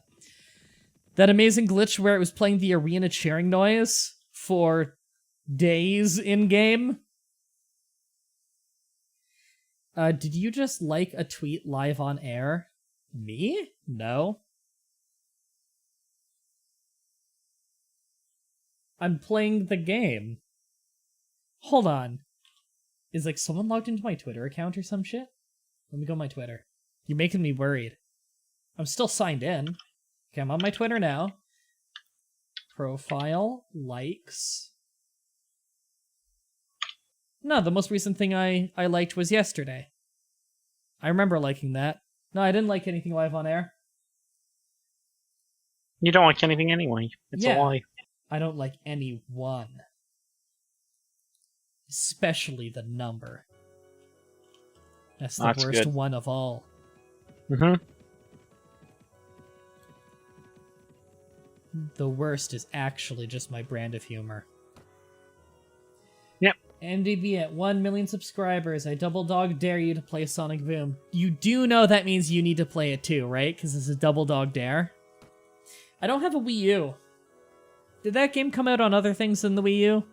That amazing glitch where it was playing the arena cheering noise for days in-game. Did you just like a tweet live on air? Me? No. I'm playing the game. Hold on. Is, like, someone logged into my Twitter account or some shit? Let me go on my Twitter. You're making me worried. I'm still signed in. Okay, I'm on my Twitter now. Profile, likes. No, the most recent thing I liked was yesterday. I remember liking that. No, I didn't like anything live on air. You don't like anything anyway. It's a lie. I don't like anyone. Especially the number. That's the worst one of all. Mm-hmm. The worst is actually just my brand of humor. Yep. MDB at 1 million subscribers. I double dog dare you to play Sonic Boom. You do know that means you need to play it too, right? Because it's a double dog dare. I don't have a Wii U. Did that game come out on other things than the Wii U?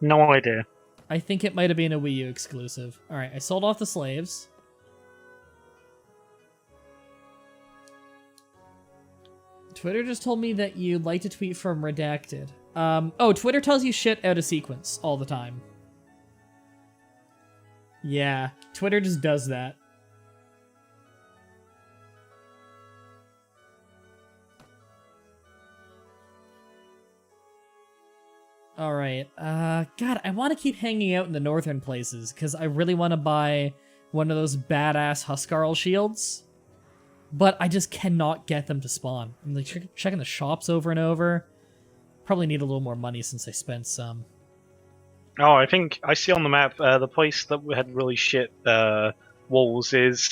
No idea. I think it might have been a Wii U exclusive. Alright, I sold off the slaves. Twitter just told me that you'd like to tweet from Redacted. Oh, Twitter tells you shit out of sequence all the time. Yeah, Twitter just does that. Alright, God, I want to keep hanging out in the northern places, because I really want to buy one of those badass Huskarl shields. But I just cannot get them to spawn. I'm like checking the shops over and over. Probably need a little more money since I spent some. Oh, I think I see on the map the place that had really shit walls is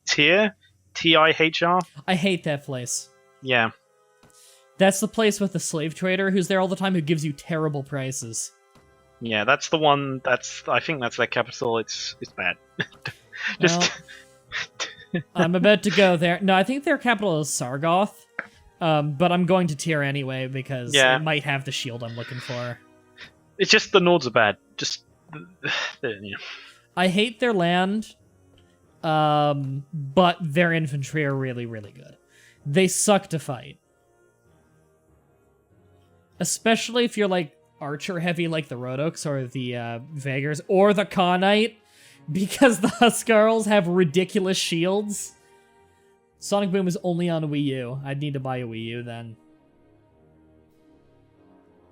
Tihr. T-I-H-R. I hate that place. Yeah. That's the place with the slave trader who's there all the time who gives you terrible prices. Yeah, that's the one. I think that's their capital. It's bad. Just. Well, I'm about to go there. No, I think their capital is Sargoth. But I'm going to Tihr anyway because it might have the shield I'm looking for. It's just the Nords are bad. Just, yeah. I hate their land, but their infantry are really, really good. They suck to fight. Especially if you're, like, archer heavy like the Rodoks or the Vagars or the Khanite, because the Huskarls have ridiculous shields. Sonic Boom is only on Wii U. I'd need to buy a Wii U then.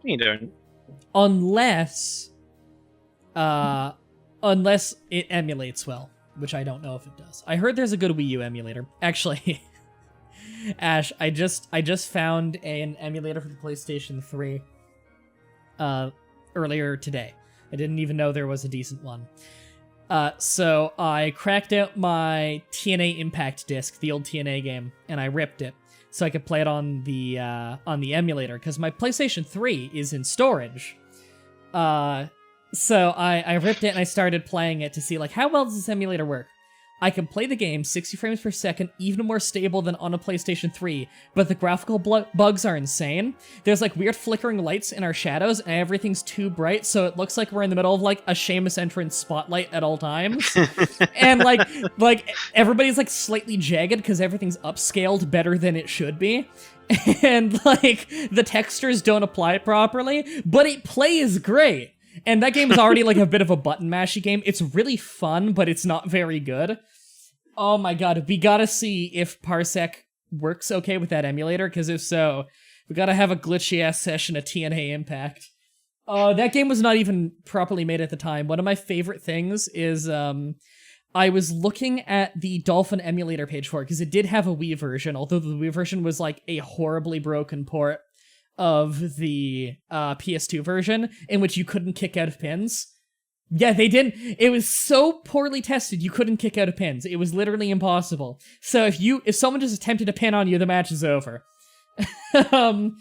You don't. Unless it emulates well, which I don't know if it does. I heard there's a good Wii U emulator. Actually, Ash, I just found an emulator for the PlayStation 3 earlier today. I didn't even know there was a decent one. So I cracked out my TNA Impact disc, the old TNA game, and I ripped it so I could play it on the emulator, because my PlayStation 3 is in storage. So I ripped it and I started playing it to see, like, how well does this emulator work? I can play the game 60 frames per second, even more stable than on a PlayStation 3, but the graphical bugs are insane. There's, like, weird flickering lights in our shadows, and everything's too bright, so it looks like we're in the middle of, like, a Seamus entrance spotlight at all times. And, like, everybody's, like, slightly jagged, because everything's upscaled better than it should be. And, like, the textures don't apply properly, but it plays great. And that game is already, like, a bit of a button mashy game. It's really fun, but it's not very good. Oh my god, we gotta see if Parsec works okay with that emulator, because if so, we gotta have a glitchy-ass session of TNA Impact. That game was not even properly made at the time. One of my favorite things is I was looking at the Dolphin emulator page for it, because it did have a Wii version, although the Wii version was like a horribly broken port of the PS2 version, in which you couldn't kick out of pins. Yeah, they didn't. It was so poorly tested, you couldn't kick out of pins. It was literally impossible. So if someone just attempted to pin on you, the match is over. The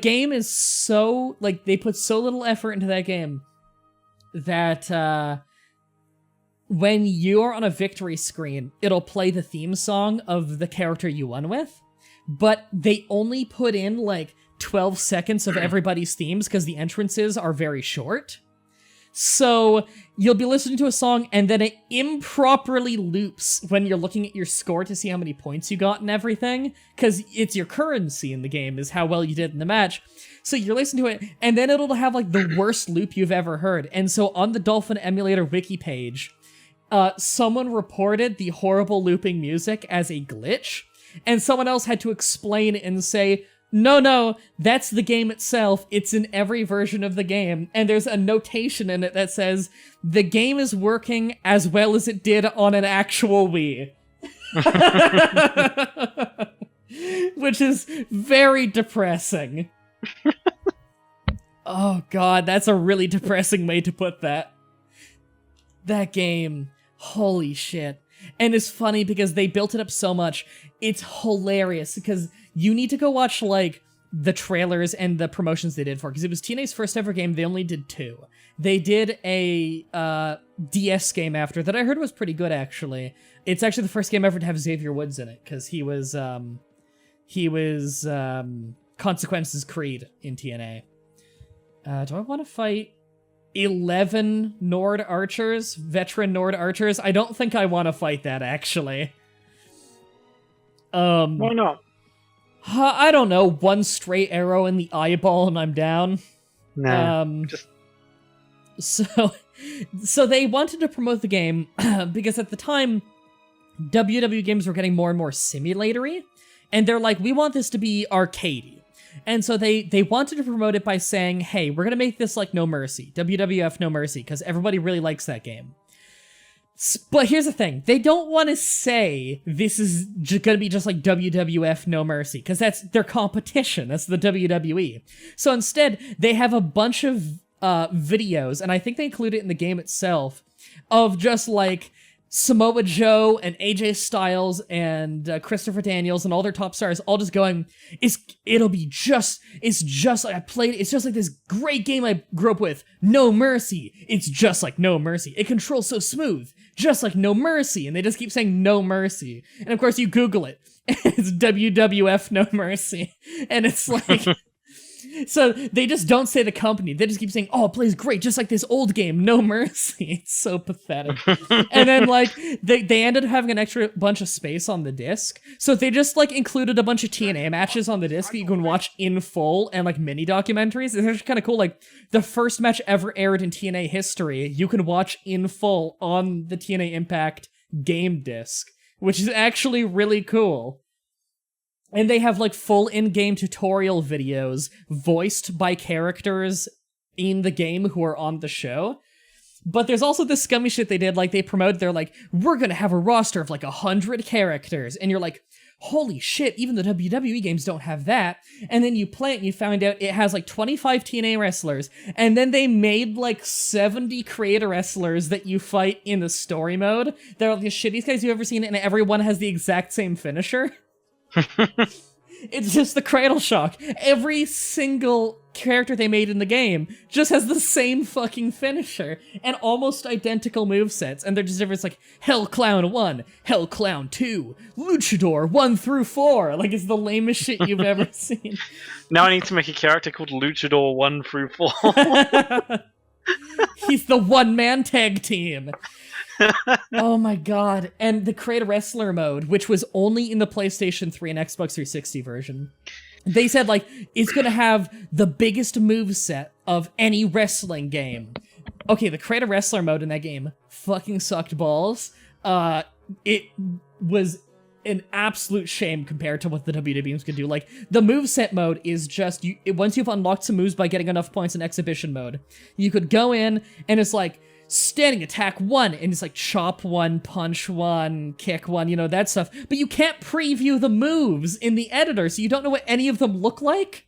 game is so, like, they put so little effort into that game that, when you're on a victory screen, it'll play the theme song of the character you won with, but they only put in, like, 12 seconds of everybody's themes because the entrances are very short. So you'll be listening to a song and then it improperly loops when you're looking at your score to see how many points you got and everything, because it's your currency in the game is how well you did in the match. So you're listening to it and then it'll have like the worst loop you've ever heard. And so on the Dolphin Emulator wiki page, someone reported the horrible looping music as a glitch, and someone else had to explain and say, no, that's the game itself. It's in every version of the game. And there's a notation in it that says, the game is working as well as it did on an actual Wii. Which is very depressing. Oh god, that's a really depressing way to put that. That game, holy shit. And it's funny because they built it up so much. It's hilarious because you need to go watch, like, the trailers and the promotions they did for it, because it was TNA's first ever game. They only did 2. They did a DS game after that I heard was pretty good, actually. It's actually the first game ever to have Xavier Woods in it, because he was Consequences Creed in TNA. Do I want to fight 11 Nord archers? Veteran Nord archers? I don't think I want to fight that, actually. Why not? I don't know, one straight arrow in the eyeball and I'm down. No, So they wanted to promote the game because at the time, WWE games were getting more and more simulatory, and they're like, we want this to be arcadey. And so they wanted to promote it by saying, hey, we're gonna make this like No Mercy, WWF No Mercy, because everybody really likes that game. But here's the thing, they don't want to say this is gonna be just like WWF No Mercy, because that's their competition, that's the WWE. So instead, they have a bunch of videos, and I think they include it in the game itself, of just like Samoa Joe and AJ Styles and Christopher Daniels and all their top stars all just going, it's just like this great game I grew up with, No Mercy. It's just like No Mercy. It controls so smooth, just like No Mercy. And they just keep saying No Mercy. And of course you Google it, and it's WWF No Mercy. And it's like... So they just don't say the company. They just keep saying, oh, it plays great, just like this old game, No Mercy. It's so pathetic. And then, like, they ended up having an extra bunch of space on the disc. So they just, like, included a bunch of TNA matches on the disc that you can watch in full and, like, mini documentaries. It's actually kind of cool. Like, the first match ever aired in TNA history, you can watch in full on the TNA Impact game disc, which is actually really cool. And they have, like, full in-game tutorial videos voiced by characters in the game who are on the show. But there's also this scummy shit they did, like, they promoted, they're like, we're gonna have a roster of, like, 100 characters. And you're like, holy shit, even the WWE games don't have that. And then you play it and you find out it has, like, 25 TNA wrestlers. And then they made, like, 70 creator wrestlers that you fight in the story mode. They're, like, the shittiest guys you've ever seen, and everyone has the exact same finisher. It's just the Cradle Shock. Every single character they made in the game just has the same fucking finisher and almost identical movesets, and they're just different. It's like Hell Clown 1, Hell Clown 2, Luchador 1 through 4. Like, it's the lamest shit you've ever seen. Now I need to make a character called Luchador 1 through 4. He's the one-man tag team. Oh my god. And the Create a Wrestler mode, which was only in the PlayStation 3 and Xbox 360 version, they said, like, it's gonna have the biggest moveset of any wrestling game. Okay, the Create a Wrestler mode in that game fucking sucked balls. It was an absolute shame compared to what the WWEs could do. Like, the moveset mode is just, once you've unlocked some moves by getting enough points in exhibition mode, you could go in, and it's like, standing attack 1, and it's like chop 1, punch 1, kick 1, you know, that stuff. But you can't preview the moves in the editor, so you don't know what any of them look like.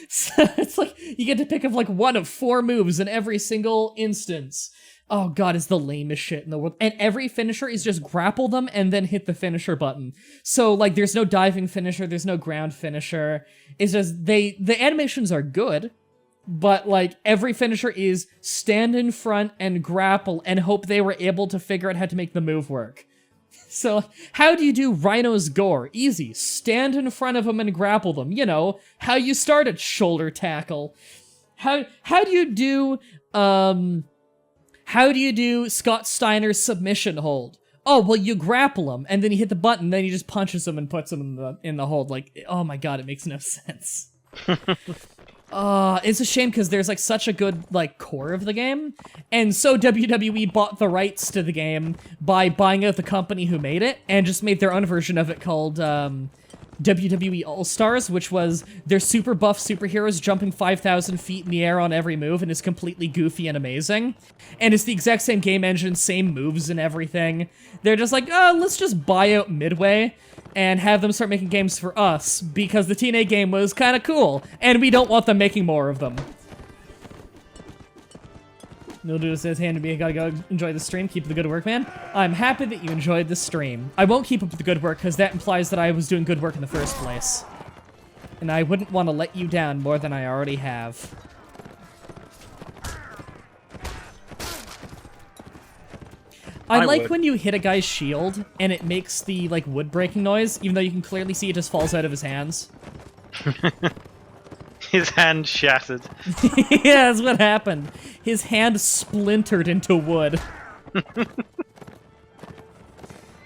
So it's like, you get to pick up like 1 of 4 moves in every single instance. Oh god, it's the lamest shit in the world. And every finisher is just grapple them and then hit the finisher button. So, like, there's no diving finisher, there's no ground finisher. It's just, the animations are good, but, like, every finisher is stand in front and grapple and hope they were able to figure out how to make the move work. So, how do you do Rhino's Gore? Easy. Stand in front of them and grapple them. You know, how you start at shoulder tackle. How do you do, how do you do Scott Steiner's submission hold? Oh, well, you grapple him, and then you hit the button, then he just punches him and puts him in the hold. Like, oh my god, it makes no sense. It's a shame because there's, like, such a good, like, core of the game, and so WWE bought the rights to the game by buying out the company who made it, and just made their own version of it called, WWE All-Stars, which was their super buff superheroes jumping 5,000 feet in the air on every move, and is completely goofy and amazing. And it's the exact same game engine, same moves and everything. They're just like, oh, let's just buy out Midway and have them start making games for us, because the TNA game was kind of cool, and we don't want them making more of them. No dude says, hey, I gotta go enjoy the stream. Keep up the good work, man. I'm happy that you enjoyed the stream. I won't keep up the good work, because that implies that I was doing good work in the first place. And I wouldn't want to let you down more than I already have. I like when you hit a guy's shield, and it makes the, like, wood-breaking noise, even though you can clearly see it just falls out of his hands. His hand shattered. Yeah, that's what happened. His hand splintered into wood.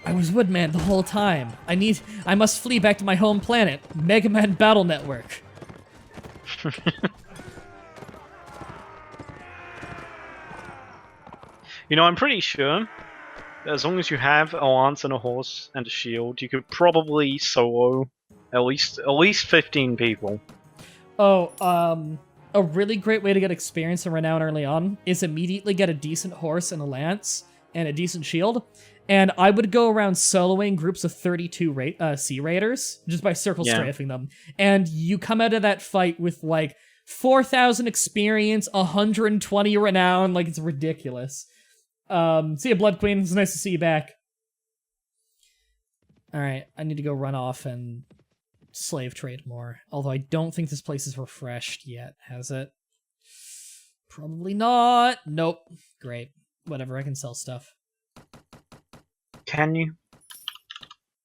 I was Woodman the whole time. I must flee back to my home planet, Mega Man Battle Network. You know, I'm pretty sure that as long as you have a lance and a horse and a shield, you could probably solo at least 15 people. Oh, a really great way to get experience and renown early on is immediately get a decent horse and a lance and a decent shield. And I would go around soloing groups of 32 Sea Raiders just by circle strafing them. And you come out of that fight with like 4,000 experience, 120 renown, like it's ridiculous. See ya, Blood Queen. It's nice to see you back. Alright, I need to go run off and slave trade more. Although I don't think this place is refreshed yet, has it? Probably not. Nope. Great. Whatever, I can sell stuff. Can you?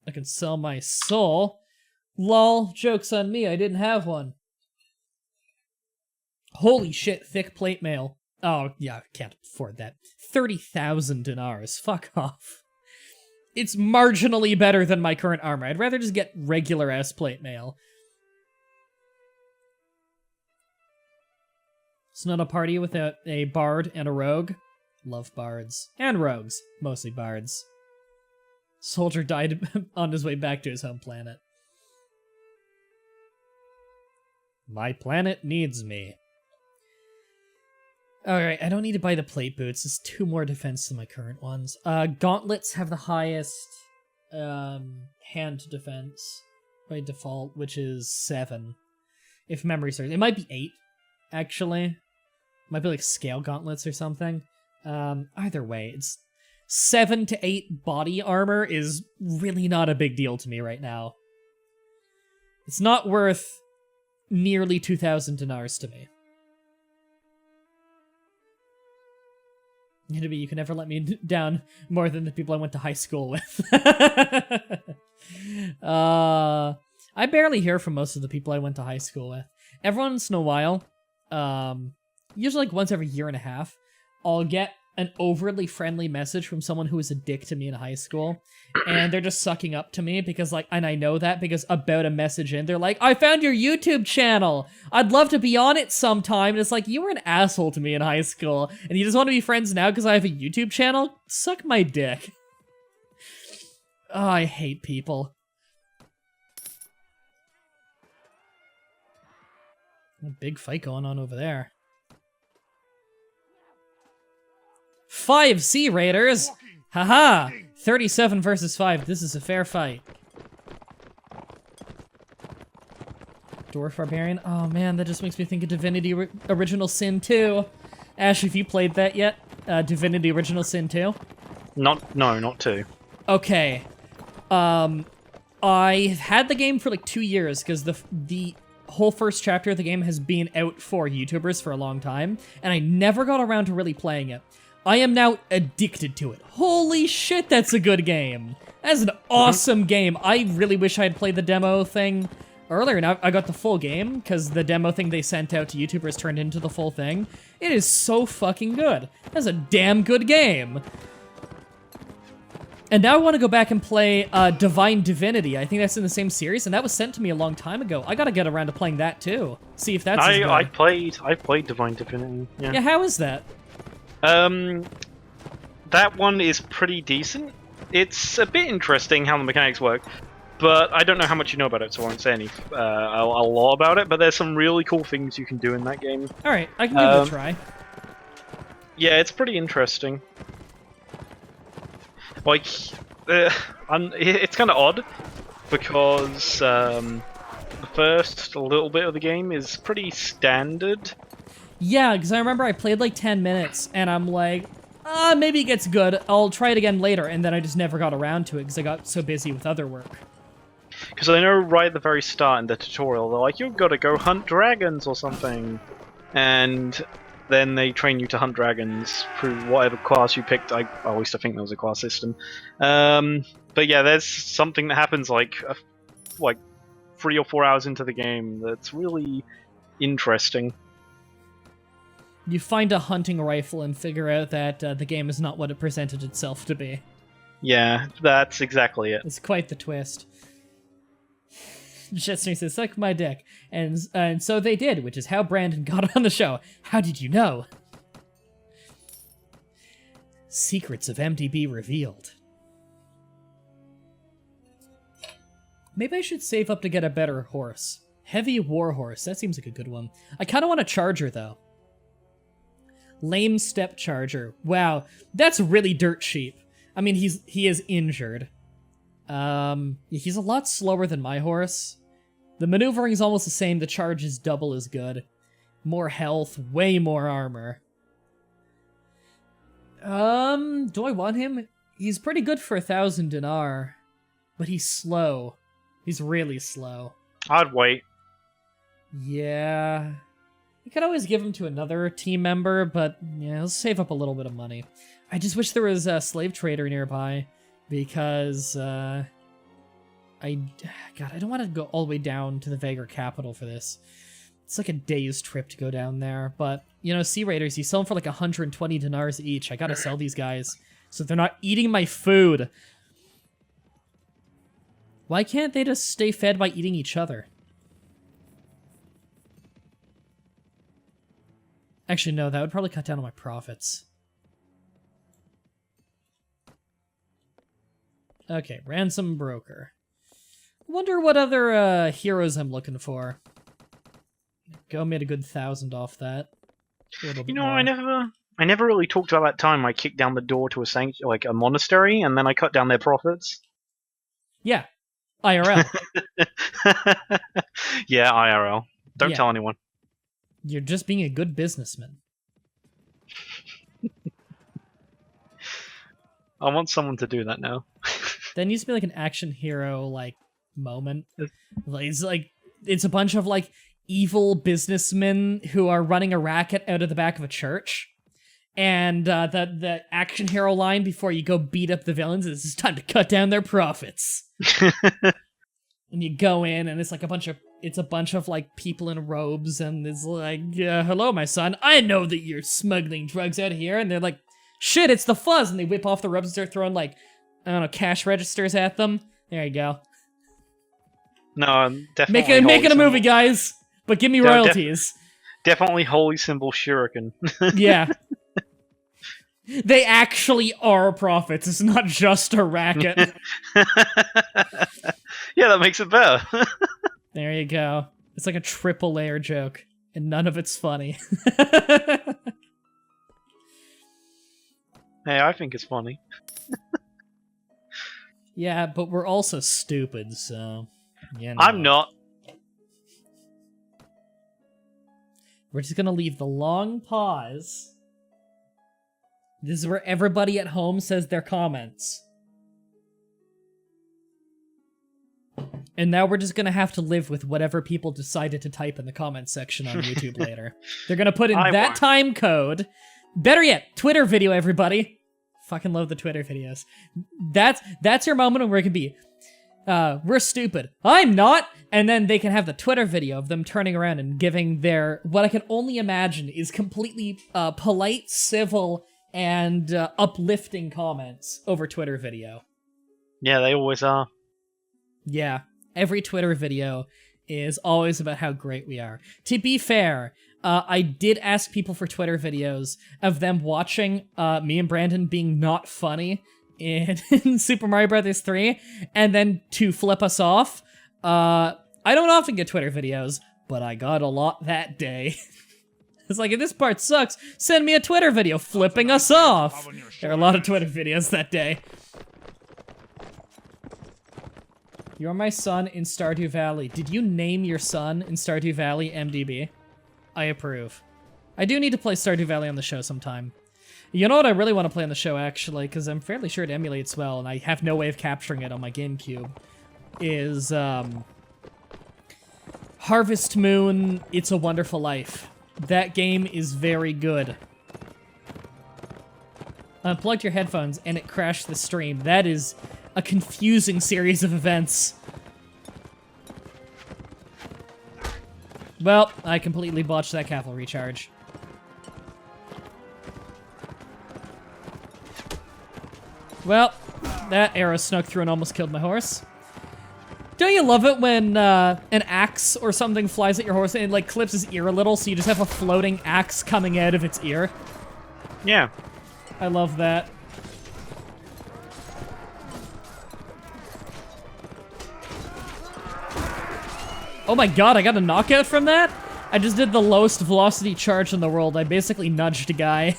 I can sell my soul. Lol, joke's on me, I didn't have one. Holy shit, thick plate mail. Oh, yeah, I can't afford that. 30,000 dinars. Fuck off. It's marginally better than my current armor. I'd rather just get regular-ass plate mail. It's not a party without a bard and a rogue. Love bards. And rogues. Mostly bards. Soldier died on his way back to his home planet. My planet needs me. Alright, I don't need to buy the plate boots. It's 2 more defense than my current ones. Gauntlets have the highest hand defense by default, which is 7. If memory serves. It might be 8, actually. Might be like scale gauntlets or something. Either way, it's 7 to 8 body armor is really not a big deal to me right now. It's not worth nearly 2,000 dinars to me. You can never let me down more than the people I went to high school with. I barely hear from most of the people I went to high school with. Every once in a while, usually like once every year and a half, I'll get an overly friendly message from someone who was a dick to me in high school, and they're just sucking up to me because, like, and I know that because about a message in, they're like, I found your YouTube channel! I'd love to be on it sometime, and it's like, you were an asshole to me in high school, and you just want to be friends now because I have a YouTube channel? Suck my dick. Oh, I hate people. A big fight going on over there. 5 Sea Raiders! Haha! 37 versus 5. This is a fair fight. Dwarf Barbarian. Oh man, that just makes me think of Divinity Original Sin 2. Ash, have you played that yet? Divinity Original Sin 2? No, not 2. Okay. I had the game for like 2 years because the whole first chapter of the game has been out for YouTubers for a long time, and I never got around to really playing it. I am now addicted to it. Holy shit, that's a good game. That's an awesome game. I really wish I had played the demo thing earlier. Now I got the full game, because the demo thing they sent out to YouTubers turned into the full thing. It is so fucking good. That's a damn good game. And now I want to go back and play Divine Divinity. I think that's in the same series, and that was sent to me a long time ago. I gotta get around to playing that too. See if that's as good. I played Divine Divinity. Yeah, how is that? That one is pretty decent. It's a bit interesting how the mechanics work, but I don't know how much you know about it, so I won't say a lot about it. But there's some really cool things you can do in that game. All right, I can give it a try. Yeah, it's pretty interesting. Like, it's kind of odd because the first little bit of the game is pretty standard. Yeah, because I remember I played like 10 minutes, and I'm like, maybe it gets good. I'll try it again later, and then I just never got around to it because I got so busy with other work. Because I know right at the very start in the tutorial, they're like, you've got to go hunt dragons or something. And then they train you to hunt dragons through whatever class you picked. I used to think there was a class system. But yeah, there's something that happens like 3 or 4 hours into the game that's really interesting. You find a hunting rifle and figure out that the game is not what it presented itself to be. Yeah, that's exactly it. It's quite the twist. Jetstar says, suck my dick. And so they did, which is how Brandon got on the show. How did you know? Secrets of MDB revealed. Maybe I should save up to get a better horse. Heavy war horse, that seems like a good one. I kind of want a charger, though. Lame step charger. Wow, that's really dirt cheap. I mean, he is injured. He's a lot slower than my horse. The maneuvering is almost the same. The charge is double as good. More health, way more armor. Do I want him? He's pretty good for 1,000 dinar, but he's slow. He's really slow. I'd wait. Yeah. You could always give him to another team member, but yeah, let's save up a little bit of money. I just wish there was a slave trader nearby, because, God, I don't want to go all the way down to the Vagar capital for this. It's like a day's trip to go down there, but, you know, Sea Raiders, you sell them for like 120 dinars each. I gotta sell these guys, so they're not eating my food. Why can't they just stay fed by eating each other? Actually, no, that would probably cut down on my profits. Okay, ransom broker. Wonder what other heroes I'm looking for. Go made a good 1,000 off that. You know, I never really talked about that time I kicked down the door to a monastery, and then I cut down their profits. Yeah, IRL. Yeah, IRL. Don't tell anyone. You're just being a good businessman. I want someone to do that now. That needs to be like an action hero like moment. It's a bunch of like evil businessmen who are running a racket out of the back of a church. And the action hero line before you go beat up the villains is it's time to cut down their profits. And you go in and it's like a bunch of like people in robes, and it's like, hello my son, I know that you're smuggling drugs out of here. And they're like, shit, it's the Fuzz, and they whip off the robes and start throwing like, I don't know, cash registers at them. There you go. No, I'm definitely making a movie, guys, but give me royalties. Definitely holy symbol shuriken. Yeah. They actually are prophets. It's not just a racket. Yeah, that makes it better. There you go. It's like a triple layer joke, and none of it's funny. Hey, I think it's funny. Yeah, but we're also stupid, so... You know. I'm not. We're just gonna leave the long pause. This is where everybody at home says their comments. And now we're just gonna have to live with whatever people decided to type in the comments section on YouTube later. They're gonna put in that time code. Better yet, Twitter video, everybody. Fucking love the Twitter videos. That's your moment where it can be, we're stupid. I'm not! And then they can have the Twitter video of them turning around and giving their, what I can only imagine is completely polite, civil, and uplifting comments over Twitter video. Yeah, they always are. Yeah, every Twitter video is always about how great we are. To be fair, I did ask people for Twitter videos of them watching me and Brandon being not funny in Super Mario Bros. 3, and then to flip us off. I don't often get Twitter videos, but I got a lot that day. It's like, if this part sucks, send me a Twitter video flipping us off. There are a lot of Twitter videos that day. You're my son in Stardew Valley. Did you name your son in Stardew Valley, MDB? I approve. I do need to play Stardew Valley on the show sometime. You know what I really want to play on the show, actually, because I'm fairly sure it emulates well, and I have no way of capturing it on my GameCube, is, Harvest Moon, It's a Wonderful Life. That game is very good. Unplugged your headphones, and it crashed the stream. That is a confusing series of events. Well, I completely botched that cavalry charge. Well, that arrow snuck through and almost killed my horse. Don't you love it when an axe or something flies at your horse and it, like, clips his ear a little, so you just have a floating axe coming out of its ear? Yeah. I love that. Oh my god, I got a knockout from that? I just did the lowest velocity charge in the world. I basically nudged a guy.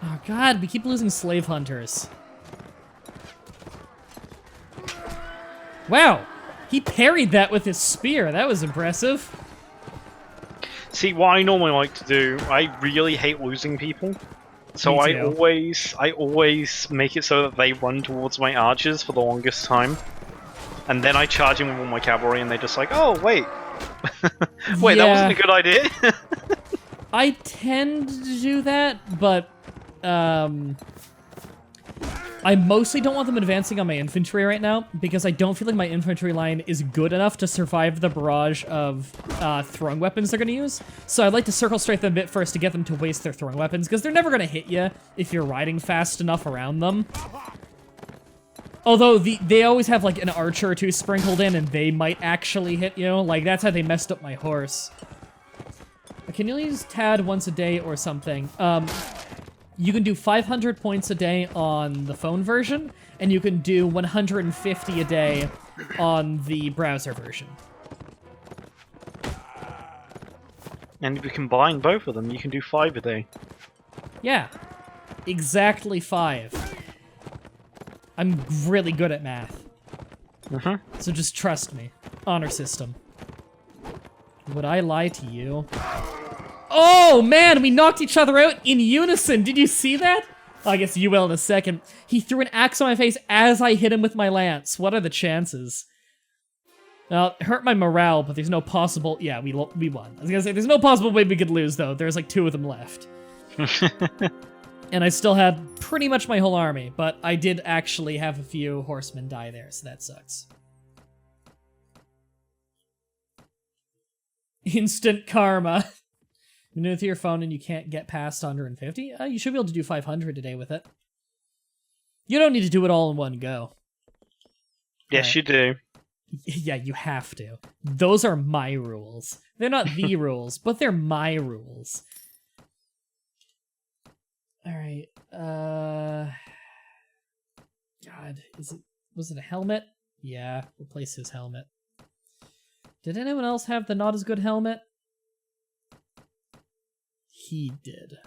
Oh god, we keep losing slave hunters. Wow, he parried that with his spear. That was impressive. See, what I normally like to do, I really hate losing people. So I always make it so that they run towards my archers for the longest time. And then I charge in with all my cavalry and they're just like, oh, wait. Wait, yeah. That wasn't a good idea? I tend to do that, but, I mostly don't want them advancing on my infantry right now, because I don't feel like my infantry line is good enough to survive the barrage of throwing weapons they're going to use. So I'd like to circle strike them a bit first to get them to waste their throwing weapons, because they're never going to hit you if you're riding fast enough around them. Although they always have like an archer or two sprinkled in, and they might actually hit you. Like, that's how they messed up my horse. Can you use TAD once a day or something? You can do 500 points a day on the phone version, and you can do 150 a day on the browser version. And if you combine both of them, you can do 5 a day. Yeah, exactly 5. I'm really good at math. So just trust me. Honor system. Would I lie to you? Oh, man, we knocked each other out in unison. Did you see that? Oh, I guess you will in a second. He threw an axe on my face as I hit him with my lance. What are the chances? Well, it hurt my morale, but there's no possible... Yeah, we won. I was gonna say, there's no possible way we could lose, though. There's like 2 of them left. And I still had pretty much my whole army, but I did actually have a few horsemen die there, so that sucks. Instant karma. You know, with your phone and you can't get past 150, you should be able to do 500 a day with it. You don't need to do it all in one go. Yes, you do. Yeah, you have to. Those are my rules. They're not the rules, but they're my rules. Alright, God, was it a helmet? Yeah, replace his helmet. Did anyone else have the not as good helmet? He did.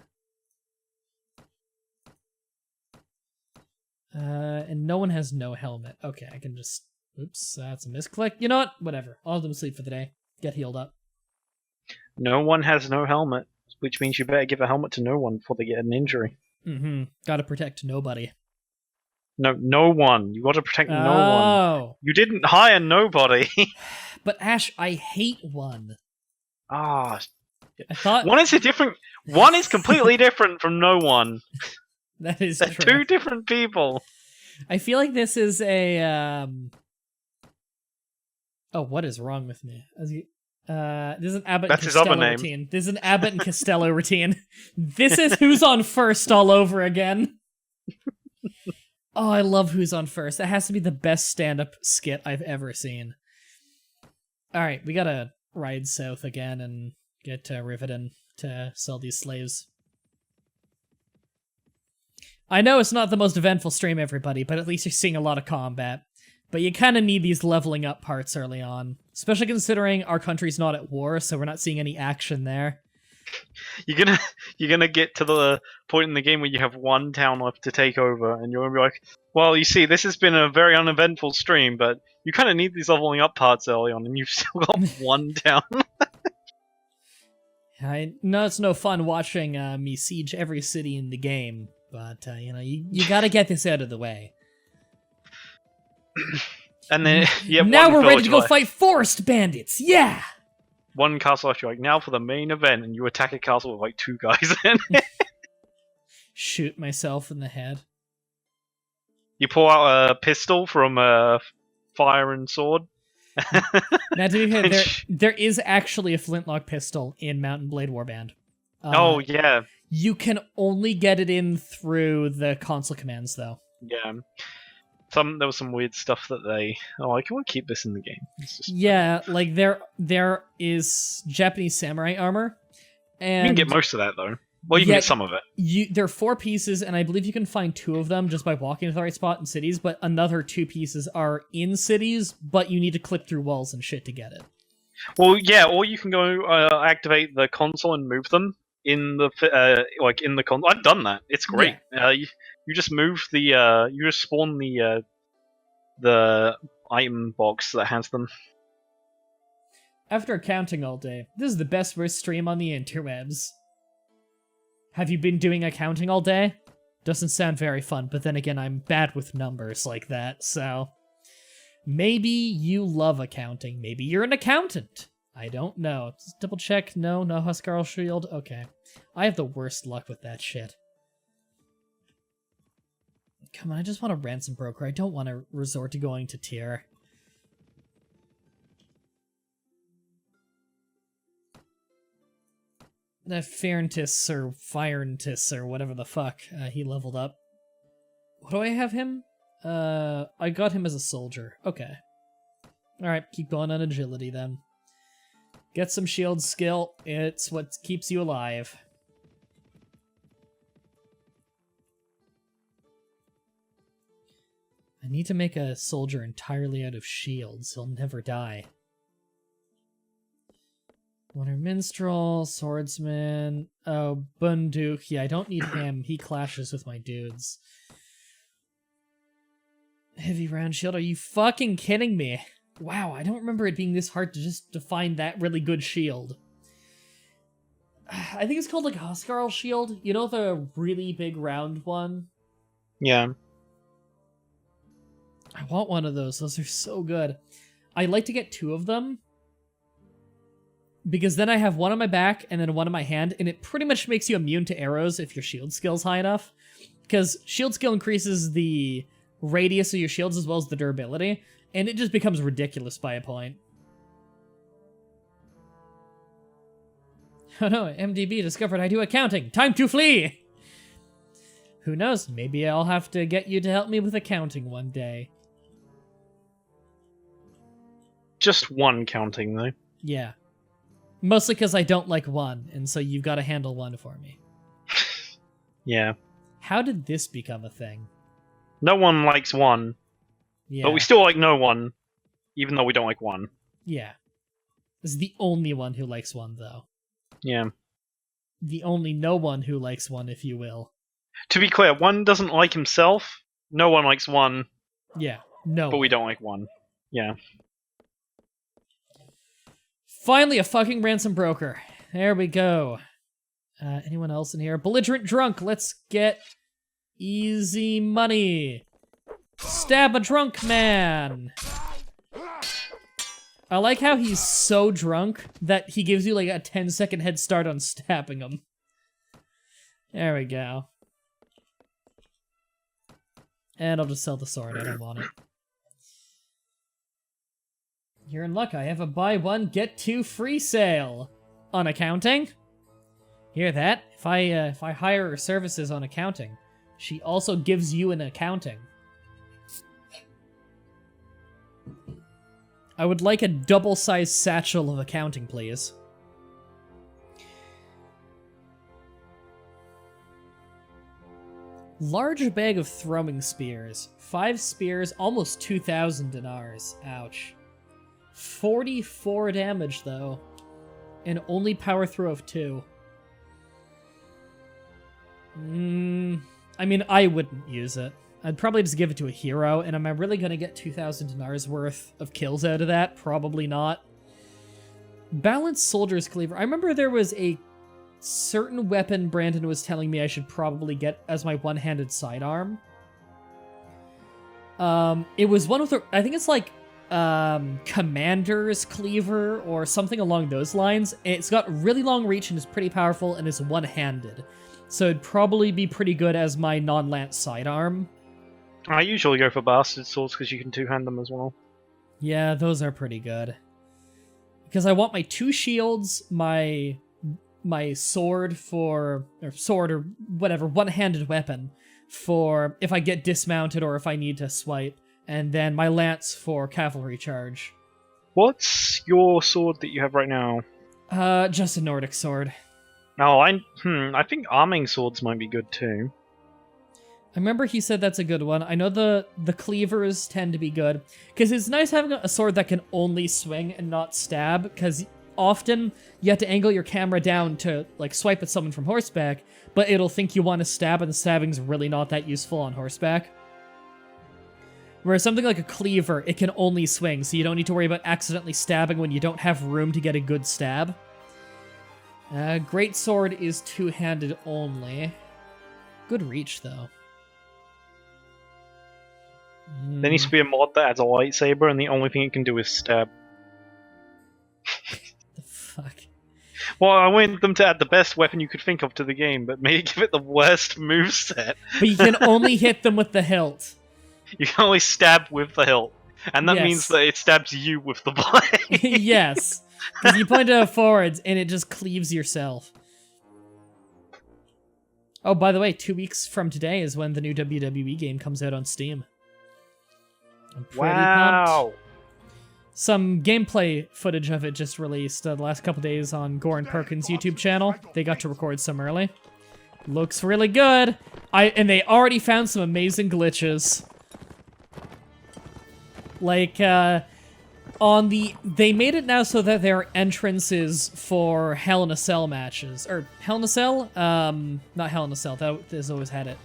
And no one has no helmet. Okay, I can just... Oops, that's a misclick. You know what? Whatever. I'll have them sleep for the day. Get healed up. No one has no helmet, which means you better give a helmet to no one before they get an injury. Mm-hmm. Gotta protect nobody. No one. You gotta protect no one. Oh. You didn't hire nobody. But Ash, I hate one. Ah. I thought... One is a different... One is completely different from no one. That is They're true. 2 different people. I feel like this is a, Oh, what is wrong with me? This is an Abbott That's and his other Costello name. routine. This is an Abbott and Costello routine. This is Who's on First all over again. Oh, I love Who's on First. That has to be the best stand-up skit I've ever seen. Alright, we gotta ride south again and get to Rivendell to sell these slaves. I know it's not the most eventful stream, everybody, but at least you're seeing a lot of combat. But you kind of need these leveling up parts early on. Especially considering our country's not at war, so we're not seeing any action there. You're gonna get to the point in the game where you have 1 town left to take over, and you're gonna be like, well, you see, this has been a very uneventful stream, but you kind of need these leveling up parts early on, and you've still got 1 town. I know it's no fun watching me siege every city in the game, but, you know, you gotta get this out of the way. And then you have now 1 we're ready to village go left. fight forest bandits, yeah! 1 castle left, you're like, now for the main event, and you attack a castle with like 2 guys in it. Shoot myself in the head. You pull out a pistol from Fire and Sword. Now, to be fair, there is actually a flintlock pistol in Mountain Blade Warband. Oh, yeah. You can only get it in through the console commands, though. Yeah. There was some weird stuff that they... Oh, I can keep this in the game. Yeah, like there is Japanese samurai armor. And you can get most of that, though. Well, you can get some of it. There are 4 pieces, and I believe you can find 2 of them just by walking to the right spot in cities, but another 2 pieces are in cities, but you need to clip through walls and shit to get it. Well, yeah, or you can go activate the console and move them in the in the console. I've done that. It's great. Yeah. You just move the you just spawn the item box that has them. After accounting all day, this is the best worst stream on the interwebs. Have you been doing accounting all day? Doesn't sound very fun, but then again, I'm bad with numbers like that, so... Maybe you love accounting. Maybe you're an accountant. I don't know. Just double check. No Huskarl Shield. Okay. I have the worst luck with that shit. Come on, I just want a ransom broker. I don't want to resort to going to tier. That Fairntis or Firentis or whatever the fuck, he leveled up. What do I have him? I got him as a soldier. Okay. Alright, keep going on agility then. Get some shield skill. It's what keeps you alive. I need to make a soldier entirely out of shields. He'll never die. Water Minstrel, Swordsman, oh, Bunduk. Yeah, I don't need him. He clashes with my dudes. Heavy round shield, are you fucking kidding me? Wow, I don't remember it being this hard to find that really good shield. I think it's called like Huskarl shield. You know, the really big round one? Yeah. I want one of those. Those are so good. I'd like to get 2 of them. Because then I have one on my back and then one on my hand, and it pretty much makes you immune to arrows if your shield skill's high enough. Because shield skill increases the radius of your shields as well as the durability, and it just becomes ridiculous by a point. Oh no, MDB discovered I do accounting. Time to flee! Who knows, maybe I'll have to get you to help me with accounting one day. Just 1 counting, though. Yeah. Mostly because I don't like one, and so you've got to handle one for me. Yeah. How did this become a thing? No one likes one, Yeah. but we still like no one, even though we don't like one. Yeah. This is the only one who likes one, though. Yeah. The only no one who likes one, if you will. To be clear, one doesn't like himself. No one likes one. Yeah. No. But we don't like one. Yeah. Finally, a fucking ransom broker. There we go. Anyone else in here? Belligerent drunk. Let's get easy money. Stab a drunk man. I like how he's so drunk that he gives you like a 10-second head start on stabbing him. There we go. And I'll just sell the sword. I don't want it. You're in luck. I have a buy one, get two free sale on accounting. Hear that? If I hire her services on accounting, she also gives you an accounting. I would like a double-sized satchel of accounting, please. Large bag of throwing spears. 5 spears, almost 2,000 dinars. Ouch. 44 damage, though. And only power throw of 2. I mean, I wouldn't use it. I'd probably just give it to a hero, and am I really gonna get 2,000 dinars worth of kills out of that? Probably not. Balanced Soldier's Cleaver. I remember there was a certain weapon Brandon was telling me I should probably get as my one-handed sidearm. It was one with a, I think it's like Commander's Cleaver or something along those lines. It's got really long reach and is pretty powerful and is one-handed. So it'd probably be pretty good as my non-lance sidearm. I usually go for bastard swords because you can two-hand them as well. Yeah, those are pretty good. Because I want my 2 shields, my sword for, or sword or whatever, one-handed weapon for if I get dismounted or if I need to swipe, and then my lance for cavalry charge. What's your sword that you have right now? Just a Nordic sword. Oh, I think arming swords might be good too. I remember he said that's a good one. I know the cleavers tend to be good, because it's nice having a sword that can only swing and not stab, because often you have to angle your camera down to like swipe at someone from horseback, but it'll think you want to stab, and the stabbing's really not that useful on horseback. Whereas something like a cleaver, it can only swing, so you don't need to worry about accidentally stabbing when you don't have room to get a good stab. Great sword is two-handed only. Good reach, though. There needs to be a mod that adds a lightsaber, and the only thing it can do is stab. The fuck? Well, I want them to add the best weapon you could think of to the game, but maybe give it the worst moveset. But you can only hit them with the hilt. You can only stab with the hilt. And that Yes. means that it stabs you with the blade. Yes. Because you point it forwards, and it just cleaves yourself. Oh, by the way, 2 weeks from today is when the new WWE game comes out on Steam. I'm pretty pumped. Some gameplay footage of it just released the last couple days on Gore and Perkins' YouTube channel. They got to record some early. Looks really good. And they already found some amazing glitches. Like, they made it now so that there are entrances for Hell in a Cell matches. Or, Hell in a Cell? Not Hell in a Cell, that has always had it.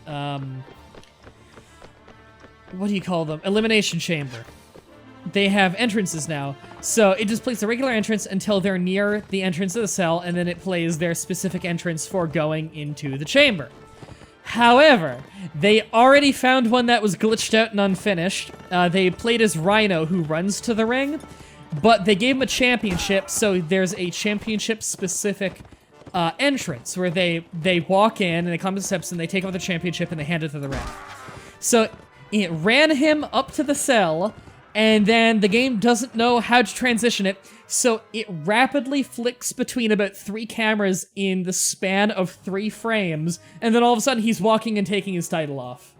What do you call them? Elimination Chamber. They have entrances now. So it just plays the regular entrance until they're near the entrance of the cell, and then it plays their specific entrance for going into the chamber. However, they already found one that was glitched out and unfinished. They played as Rhino, who runs to the ring, but they gave him a championship, so there's a championship-specific entrance where they walk in, and they come to the steps, and they take over the championship, and they hand it to the ref. So it ran him up to the cell, and then the game doesn't know how to transition it, so it rapidly flicks between about 3 cameras in the span of 3 frames, and then all of a sudden he's walking and taking his title off.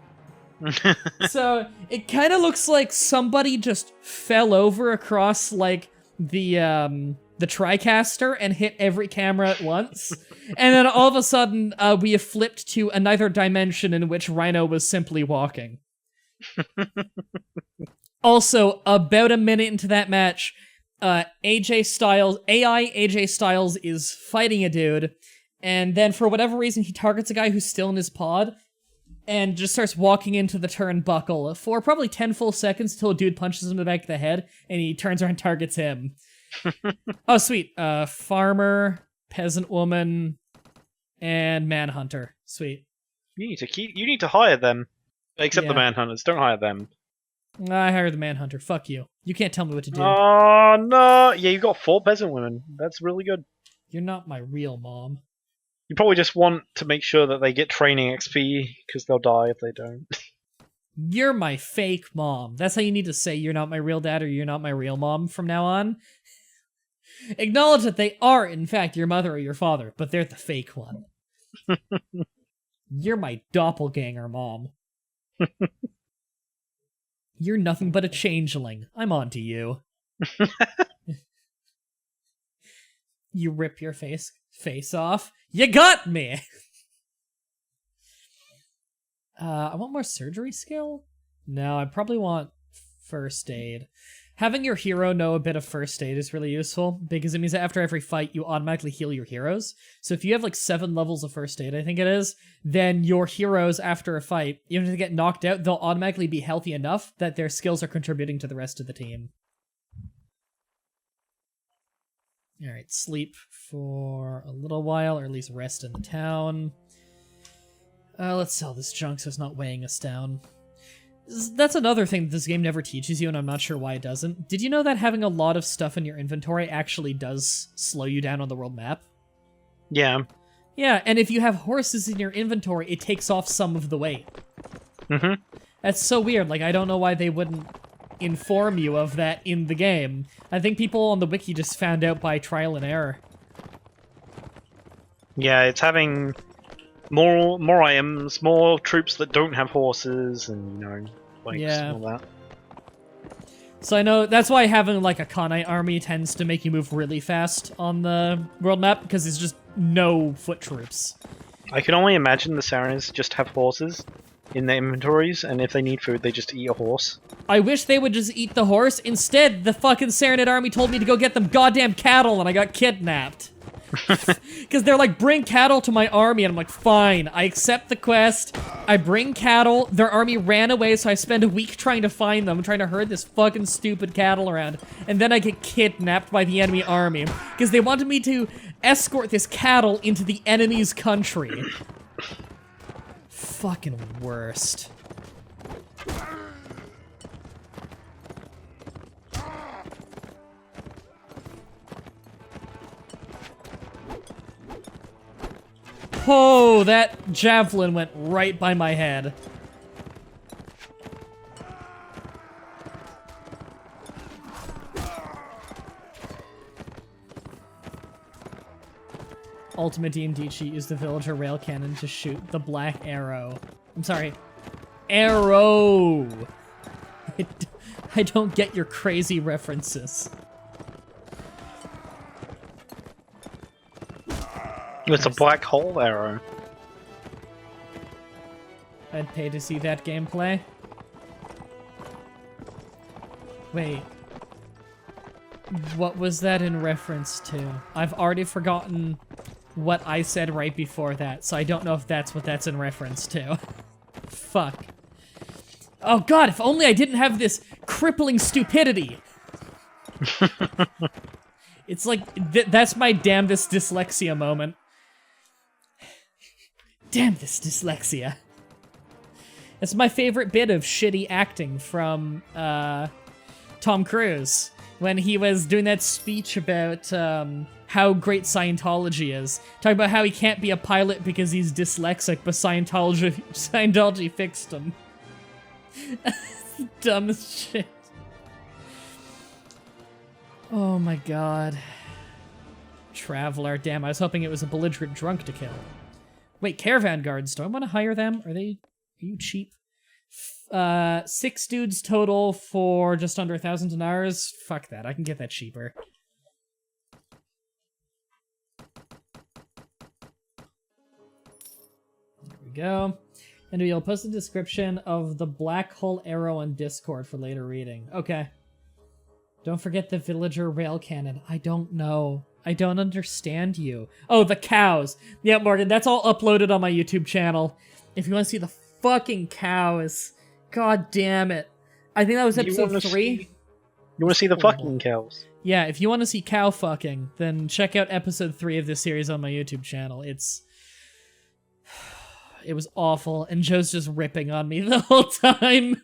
So it kind of looks like somebody just fell over across, like, the the TriCaster and hit every camera at once. And then all of a sudden, we have flipped to another dimension in which Rhino was simply walking. Also, about a minute into that match, AI AJ Styles is fighting a dude, and then for whatever reason, he targets a guy who's still in his pod, and just starts walking into the turnbuckle for probably 10 full seconds until a dude punches him in the back of the head, and he turns around and targets him. Oh, sweet. Farmer, Peasant Woman, and Manhunter. Sweet. You need to hire them. Except the Yeah. Manhunters, don't hire them. I hired the Manhunter. Fuck you. You can't tell me what to do. Oh, no. Yeah, you got 4 peasant women. That's really good. You're not my real mom. You probably just want to make sure that they get training XP, because they'll die if they don't. You're my fake mom. That's how you need to say you're not my real dad or you're not my real mom from now on. Acknowledge that they are, in fact, your mother or your father, but they're the fake one. You're my doppelganger mom. You're nothing but a changeling. I'm on to you. You rip your face off. You got me! I want more surgery skill? No, I probably want first aid. Having your hero know a bit of first aid is really useful, because it means that after every fight, you automatically heal your heroes. So if you have like 7 levels of first aid, I think it is, then your heroes after a fight, even if they get knocked out, they'll automatically be healthy enough that their skills are contributing to the rest of the team. Alright, sleep for a little while, or at least rest in the town. Let's sell this junk so it's not weighing us down. That's another thing that this game never teaches you, and I'm not sure why it doesn't. Did you know that having a lot of stuff in your inventory actually does slow you down on the world map? Yeah. Yeah, and if you have horses in your inventory, it takes off some of the weight. Mm-hmm. That's so weird. Like, I don't know why they wouldn't inform you of that in the game. I think people on the wiki just found out by trial and error. Yeah, it's having more items, more troops that don't have horses, and, you know, bikes and all that. So I know that's why having like a Khanite army tends to make you move really fast on the world map, because there's just no foot troops. I can only imagine the Sarans just have horses in their inventories, and if they need food, they just eat a horse. I wish they would just eat the horse. Instead, the fucking Saranid army told me to go get them goddamn cattle, and I got kidnapped. Because they're like, bring cattle to my army, and I'm like, fine, I accept the quest, I bring cattle, their army ran away, so I spend a week trying to find them, trying to herd this fucking stupid cattle around, and then I get kidnapped by the enemy army, because they wanted me to escort this cattle into the enemy's country. Fucking worst. Oh, that javelin went right by my head. Ultimate D&D cheat, use the villager rail cannon to shoot the black arrow. I'm sorry. Arrow! I don't get your crazy references. It's a black hole arrow. I'd pay to see that gameplay. Wait. What was that in reference to? I've already forgotten what I said right before that, so I don't know if that's what that's in reference to. Fuck. Oh god, if only I didn't have this crippling stupidity! It's like, that's my damn this dyslexia moment. Damn this dyslexia. It's my favorite bit of shitty acting from Tom Cruise when he was doing that speech about how great Scientology is. Talking about how he can't be a pilot because he's dyslexic, but Scientology fixed him. Dumb as shit. Oh my god. Traveler. Damn, I was hoping it was a belligerent drunk to kill. Wait, caravan guards. Do I want to hire them? Are you cheap? 6 dudes total for just under 1,000 dinars. Fuck that. I can get that cheaper. we go. And we'll post a description of the black hole arrow on Discord for later reading. Okay. Don't forget the villager rail cannon. I don't know. I don't understand you. Oh, the cows. Yeah, Morgan, that's all uploaded on my YouTube channel. If you want to see the fucking cows. God damn it. I think that was episode 3. You want to see the fucking cows? Yeah, if you want to see cow fucking, then check out episode 3 of this series on my YouTube channel. It was awful, and Joe's just ripping on me the whole time.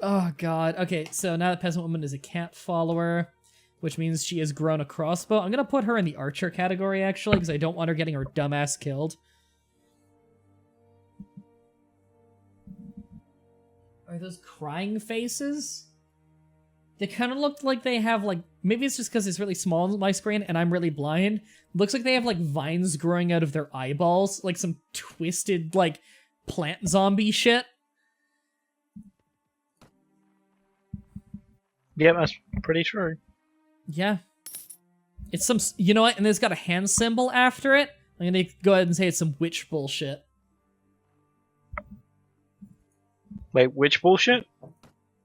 Oh, God. Okay, so now the peasant woman is a camp follower, which means she has grown a crossbow. I'm going to put her in the archer category, actually, because I don't want her getting her dumbass killed. Are those crying faces? They kind of looked like they have, like... Maybe it's just because it's really small on my screen and I'm really blind. Looks like they have, like, vines growing out of their eyeballs. Like some twisted, like, plant zombie shit. Yeah, that's pretty true. Yeah. It's some... You know what? And it's got a hand symbol after it. I'm gonna go ahead and say it's some witch bullshit. Wait, witch bullshit?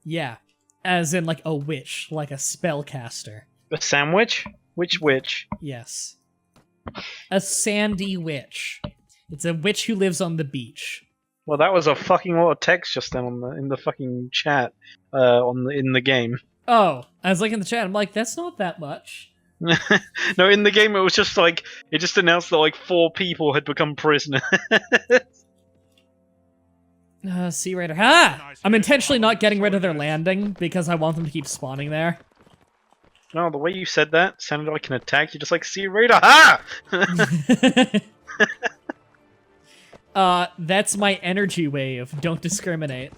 Yeah. As in, like, a witch. Like a spellcaster. A sandwich? Which witch? Yes. A sandy witch. It's a witch who lives on the beach. Well, that was a fucking lot of text just then in the fucking chat in the game. Oh, I was like in the chat. I'm like, that's not that much. No, in the game it was just like it just announced that like 4 people had become prisoners. Sea Raider. Ha! I'm intentionally not getting rid of their landing because I want them to keep spawning there. No, the way you said that sounded like an attack. You're just like, Sea Raider, ha! That's my energy wave. Don't discriminate.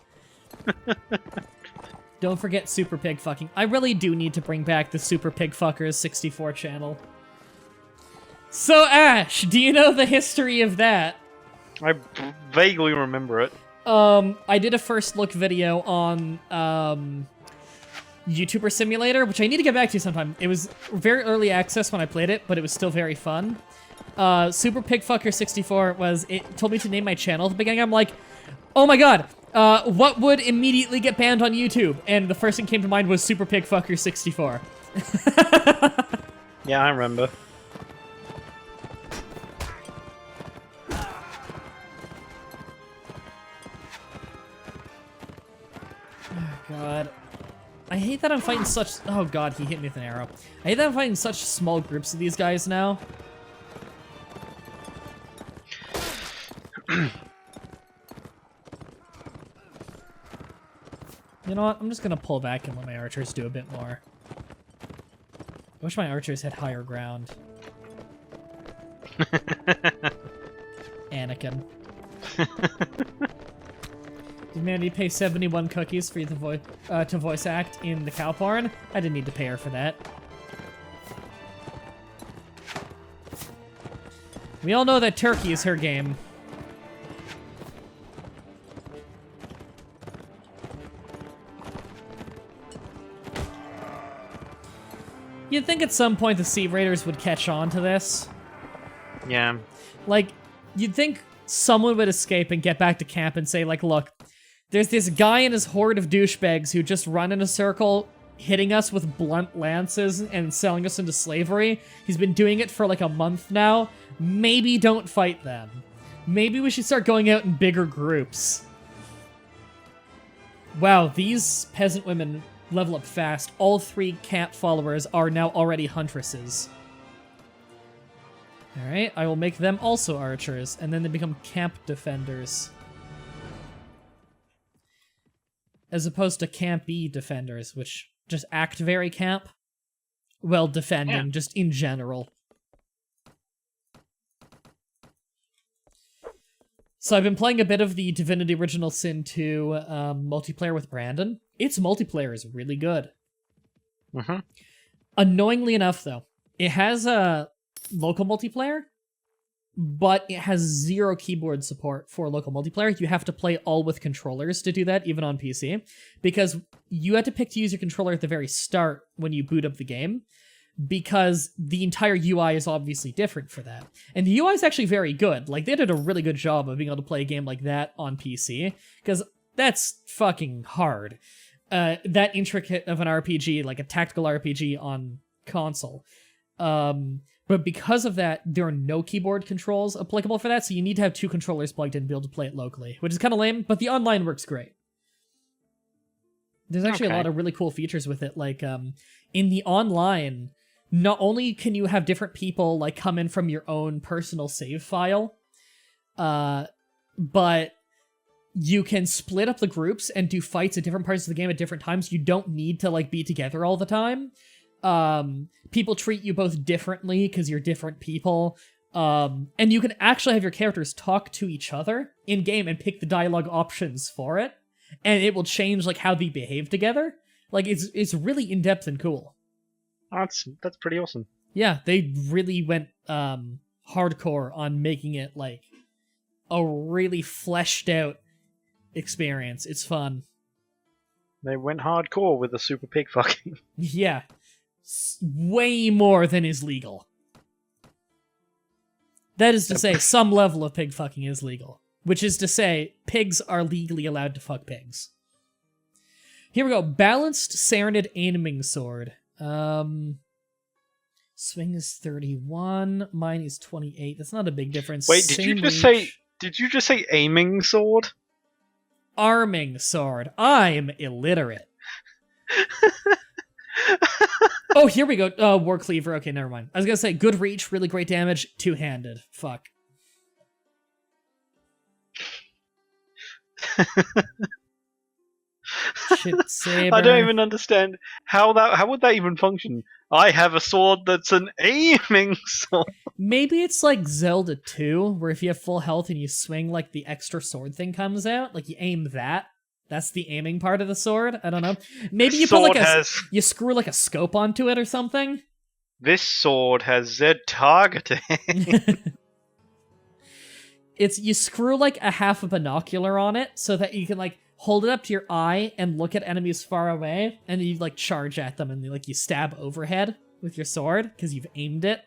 Don't forget Super Pig Fucking. I really do need to bring back the Super Pig Fuckers 64 channel. So, Ash, do you know the history of that? I vaguely remember it. I did a first look video on, YouTuber Simulator, which I need to get back to sometime. It was very early access when I played it, but it was still very fun. Super Pig Fucker 64 it told me to name my channel at the beginning. I'm like, oh my god, what would immediately get banned on YouTube? And the first thing came to mind was Super Pig Fucker 64. Yeah, I remember. God. I hate that I'm fighting such... Oh god, he hit me with an arrow. I hate that I'm fighting such small groups of these guys now. You know what? I'm just gonna pull back and let my archers do a bit more. I wish my archers had higher ground. Anakin. Did Mandy pay 71 cookies for you to voice act in the cow porn? I didn't need to pay her for that. We all know that turkey is her game. You'd think at some point the Sea Raiders would catch on to this. Yeah. Like, you'd think someone would escape and get back to camp and say, like, look, there's this guy and his horde of douchebags who just run in a circle, hitting us with blunt lances and selling us into slavery. He's been doing it for like a month now. Maybe don't fight them. Maybe we should start going out in bigger groups. Wow, these peasant women level up fast. All 3 camp followers are now already huntresses. Alright, I will make them also archers, and then they become camp defenders. As opposed to campy defenders, which just act very camp. Well, defending, just in general. So I've been playing a bit of the Divinity Original Sin 2 multiplayer with Brandon. Its multiplayer is really good. Mm-hmm. Annoyingly enough, though, it has a local multiplayer, but it has 0 keyboard support for local multiplayer. You have to play all with controllers to do that, even on PC, because you had to pick to use your controller at the very start when you boot up the game, because the entire UI is obviously different for that. And the UI is actually very good. Like, they did a really good job of being able to play a game like that on PC, because that's fucking hard. That intricate of an RPG, like a tactical RPG on console. But because of that, there are no keyboard controls applicable for that, so you need to have 2 controllers plugged in to be able to play it locally, which is kind of lame, but the online works great. There's actually a lot of really cool features with it, like, in the online, not only can you have different people, like, come in from your own personal save file, but you can split up the groups and do fights at different parts of the game at different times. You don't need to, like, be together all the time. People treat you both differently because you're different people. And you can actually have your characters talk to each other in-game and pick the dialogue options for it. And it will change, like, how they behave together. Like, it's really in-depth and cool. That's pretty awesome. Yeah, they really went hardcore on making it, like, a really fleshed out experience. It's fun. They went hardcore with the super pig fucking. Yeah. Way more than is legal. That is to say, some level of pig fucking is legal. Which is to say, pigs are legally allowed to fuck pigs. Here we go. Balanced Serenade aiming sword. Swing is 31. Mine is 28. That's not a big difference. Wait, did you just say aiming sword? Arming sword. I'm illiterate. Oh, here we go. War cleaver. Okay, never mind. I was gonna say good reach, really great damage, two-handed. Fuck. Shit saber. I don't even understand how would that even function. I have a sword that's an aiming sword. Maybe it's like Zelda 2, where if you have full health and you swing, like the extra sword thing comes out, like you aim that. That's the aiming part of the sword. I don't know. Maybe you put like you screw like a scope onto it or something. This sword has Z targeting. It's you screw like a half a binocular on it so that you can like hold it up to your eye and look at enemies far away, and then you like charge at them and like you stab overhead with your sword because you've aimed it.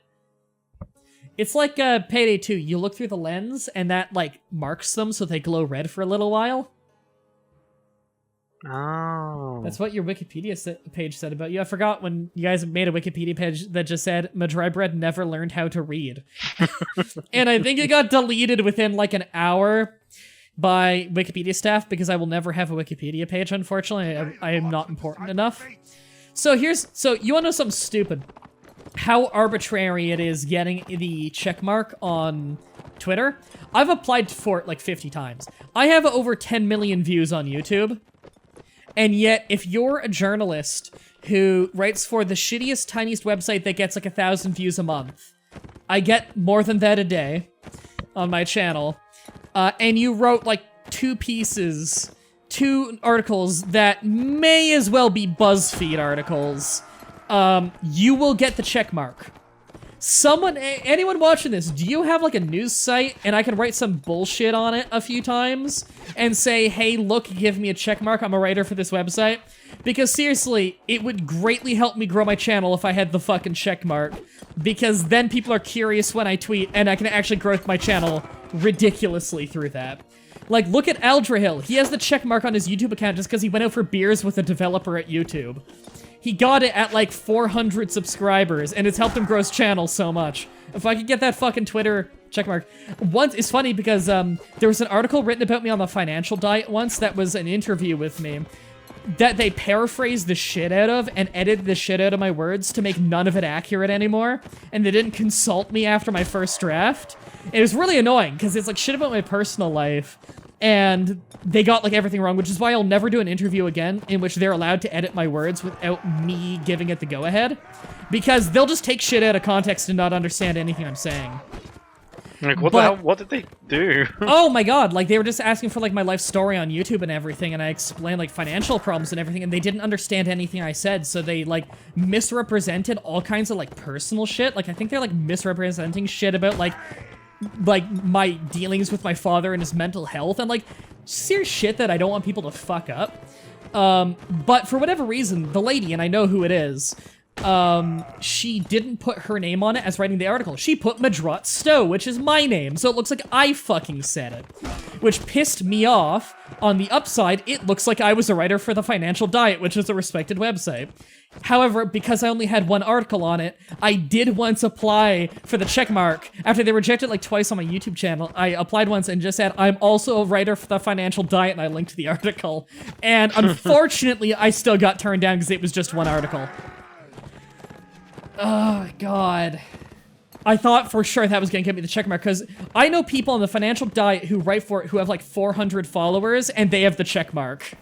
It's like Payday 2. You look through the lens and that like marks them so they glow red for a little while. Oh. That's what your Wikipedia page said about you. I forgot when you guys made a Wikipedia page that just said Mah-Dry-Bread never learned how to read. And I think it got deleted within like an hour by Wikipedia staff because I will never have a Wikipedia page, unfortunately. I am not important enough. So you want to know something stupid? How arbitrary it is getting the checkmark on Twitter. I've applied for it like 50 times. I have over 10 million views on YouTube. And yet, if you're a journalist who writes for the shittiest, tiniest website that gets like 1,000 views a month, I get more than that a day on my channel, and you wrote like 2 articles that may as well be BuzzFeed articles, you will get the check mark. Anyone watching this, do you have like a news site and I can write some bullshit on it a few times and say, hey, look, give me a check mark, I'm a writer for this website? Because seriously, it would greatly help me grow my channel if I had the fucking check mark, because then people are curious when I tweet and I can actually grow my channel ridiculously through that. Like, look at Aldrahill. He has the check mark on his YouTube account just because he went out for beers with a developer at YouTube. He got it at like 400 subscribers, and it's helped him grow his channel so much. If I could get that fucking Twitter checkmark. Once, it's funny because there was an article written about me on the Financial Diet once that was an interview with me that they paraphrased the shit out of and edited the shit out of my words to make none of it accurate anymore, and they didn't consult me after my first draft. It was really annoying because it's like shit about my personal life, and they got like everything wrong, which is why I'll never do an interview again in which they're allowed to edit my words without me giving it the go-ahead, because they'll just take shit out of context and not understand anything I'm saying. Like, what the hell? What did they do? Oh my god, like, they were just asking for, like, my life story on YouTube and everything, and I explained, like, financial problems and everything, and they didn't understand anything I said, so they, like, misrepresented all kinds of, like, personal shit. Like, I think they're, like, misrepresenting shit about, like, my dealings with my father and his mental health, and, like, serious shit that I don't want people to fuck up. But for whatever reason, the lady, and I know who it is, she didn't put her name on it as writing the article. She put Madrot Stowe, which is my name, so it looks like I fucking said it. Which pissed me off. On the upside, it looks like I was a writer for The Financial Diet, which is a respected website. However, because I only had one article on it, I did once apply for the checkmark. After they rejected like twice on my YouTube channel, I applied once and just said, I'm also a writer for The Financial Diet, and I linked the article. And unfortunately, I still got turned down because it was just one article. Oh, God. I thought for sure that was gonna get me the checkmark, because I know people on The Financial Diet who write for it who have like 400 followers, and they have the checkmark.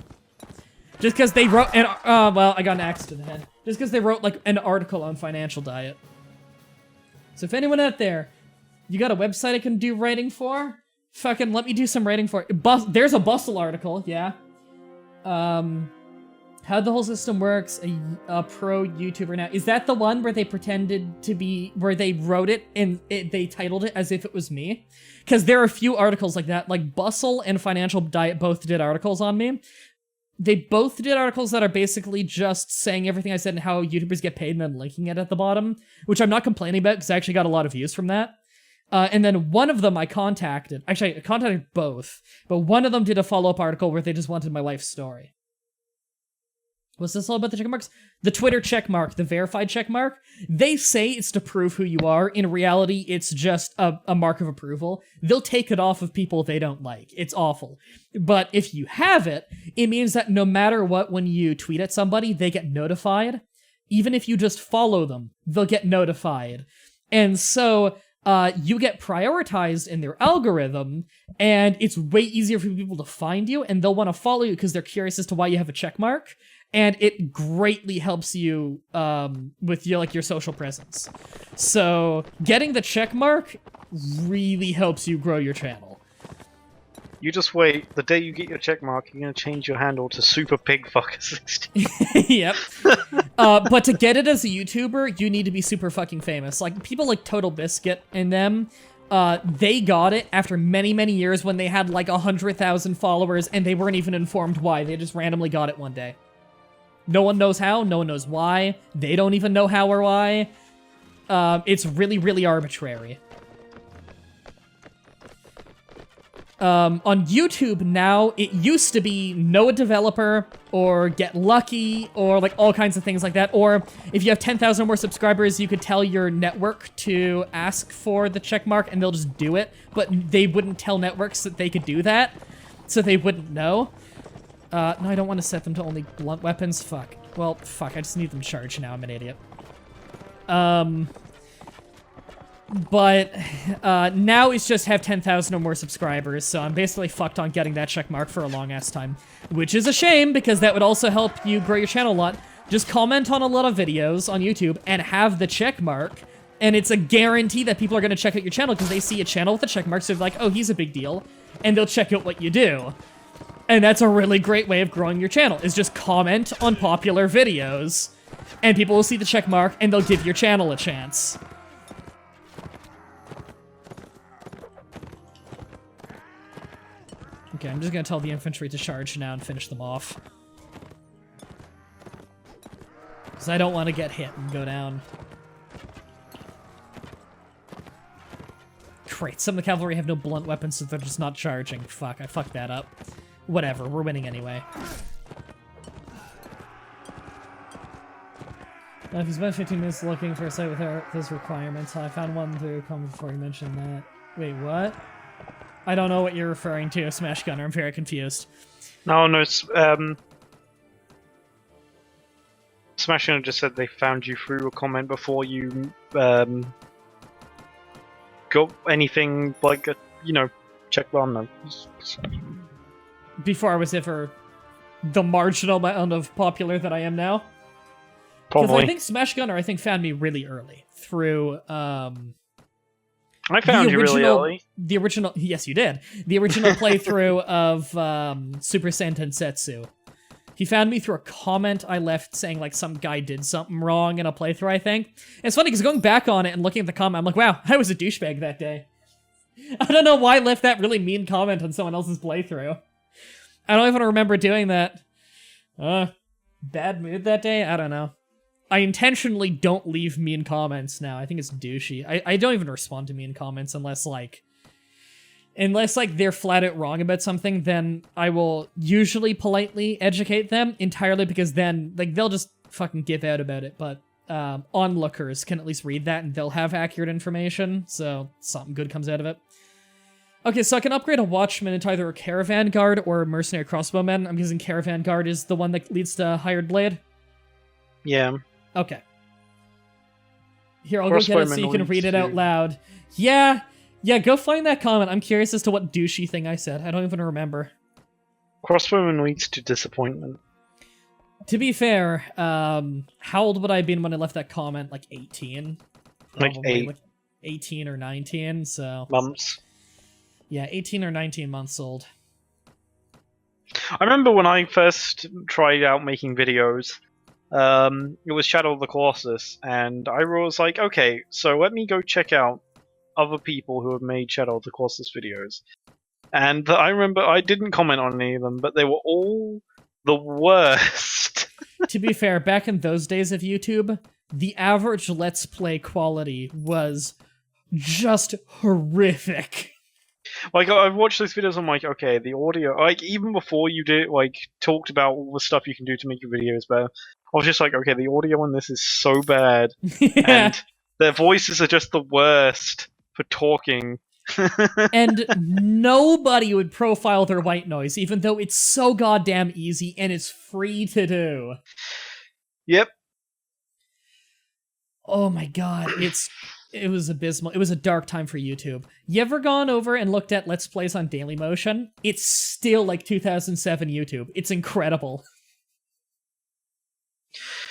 Just because they wrote an, well, I got an axe to the head. Just because they wrote like an article on Financial Diet. So if anyone out there, you got a website I can do writing for? Fucking let me do some writing for it. There's a Bustle article, yeah. How the whole system works, a pro YouTuber now. Is that the one where they pretended to be, where they wrote it and they titled it as if it was me? Because there are a few articles like that, like Bustle and Financial Diet both did articles on me. They both did articles that are basically just saying everything I said and how YouTubers get paid and then linking it at the bottom, which I'm not complaining about because I actually got a lot of views from that. And then one of them I contacted, actually I contacted both, but one of them did a follow-up article where they just wanted my life story. Was this all about the checkmarks? The Twitter checkmark, the verified checkmark, they say it's to prove who you are. In reality, it's just a mark of approval. They'll take it off of people they don't like. It's awful. But if you have it, it means that no matter what, when you tweet at somebody, they get notified. Even if you just follow them, they'll get notified. And so you get prioritized in their algorithm, and it's way easier for people to find you, and they'll want to follow you because they're curious as to why you have a checkmark. And it greatly helps you with your social presence. So getting the checkmark really helps you grow your channel. You just wait. The day you get your checkmark, you're gonna change your handle to Super Pig Fucker 60. Yep. But to get it as a YouTuber, you need to be super fucking famous. Like people like Total Biscuit and them. They got it after many, many years when they had like 100,000 followers and they weren't even informed why. They just randomly got it one day. No one knows how, no one knows why. They don't even know how or why. It's really, really arbitrary. On YouTube now, it used to be know a developer, or get lucky, or like all kinds of things like that. Or if you have 10,000 or more subscribers, you could tell your network to ask for the checkmark and they'll just do it. But they wouldn't tell networks that they could do that, so they wouldn't know. No, I don't want to set them to only blunt weapons. Fuck. Well, fuck, I just need them charged now. I'm an idiot. But now it's just have 10,000 or more subscribers, so I'm basically fucked on getting that check mark for a long-ass time. Which is a shame, because that would also help you grow your channel a lot. Just comment on a lot of videos on YouTube and have the check mark, and it's a guarantee that people are going to check out your channel because they see a channel with a check mark, so they're like, oh, he's a big deal, and they'll check out what you do. And that's a really great way of growing your channel, is just comment on popular videos, and people will see the check mark, and they'll give your channel a chance. Okay, I'm just gonna tell the infantry to charge now and finish them off. Because I don't want to get hit and go down. Great, some of the cavalry have no blunt weapons, so they're just not charging. Fuck, I fucked that up. Whatever, we're winning anyway. If you spent 15 minutes looking for a site with those requirements, I found one to come before you mentioned that. Wait, what? I don't know what you're referring to, Smash Gunner. I'm very confused. No, Smash Gunner just said they found you through a comment before you got anything like a, check on. Before I was ever the marginal amount of popular that I am now. Probably. Because I think Smash Gunner, through, I found you really early. The original, yes, you did. The original playthrough of Super Sentai Setsu. He found me through a comment I left saying, like, some guy did something wrong in a playthrough, I think. And it's funny, because going back on it and looking at the comment, I'm like, wow, I was a douchebag that day. I don't know why I left that really mean comment on someone else's playthrough. I don't even remember doing that. Bad mood that day? I don't know. I intentionally don't leave mean comments now. I think it's douchey. I don't even respond to mean comments unless they're flat out wrong about something. Then I will usually politely educate them entirely, because then they'll just fucking give out about it. But onlookers can at least read that and they'll have accurate information, so something good comes out of it. Okay, so I can upgrade a Watchman into either a Caravan Guard or a Mercenary Crossbowman. I'm guessing Caravan Guard is the one that leads to Hired Blade? Yeah. Okay. Here, I'll go get it so you can read it out loud. Yeah, go find that comment. I'm curious as to what douchey thing I said. I don't even remember. Crossbowman leads to disappointment. To be fair, how old would I have been when I left that comment? Like 18? Probably, like 8. Like 18 or 19, so... Months. Yeah, 18 or 19 months old. I remember when I first tried out making videos, it was Shadow of the Colossus, and I was like, okay, so let me go check out other people who have made Shadow of the Colossus videos. And I remember I didn't comment on any of them, but they were all the worst. To be fair, back in those days of YouTube, the average Let's Play quality was just horrific. Like, I've watched those videos, I'm like, okay, the audio, like, even before you did, like, talked about all the stuff you can do to make your videos better, I was just like, okay, the audio on this is so bad, and their voices are just the worst for talking. And nobody would profile their white noise, even though it's so goddamn easy and it's free to do. Yep. Oh my god, it was abysmal. It was a dark time for YouTube. You ever gone over and looked at Let's Plays on Dailymotion? It's still like 2007 YouTube. It's incredible.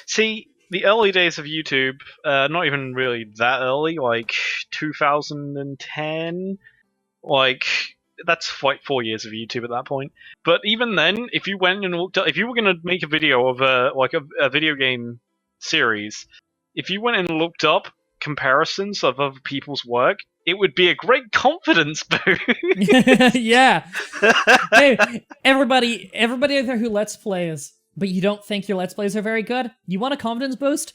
See, the early days of YouTube, not even really that early, like 2010, like, that's like 4 years of YouTube at that point. But even then, if you went and looked at, if you were going to make a video of a video game series, if you went and looked up comparisons of other people's work, it would be a great confidence boost. Yeah. Hey, everybody out there who Let's Plays, but you don't think your Let's Plays are very good? You want a confidence boost?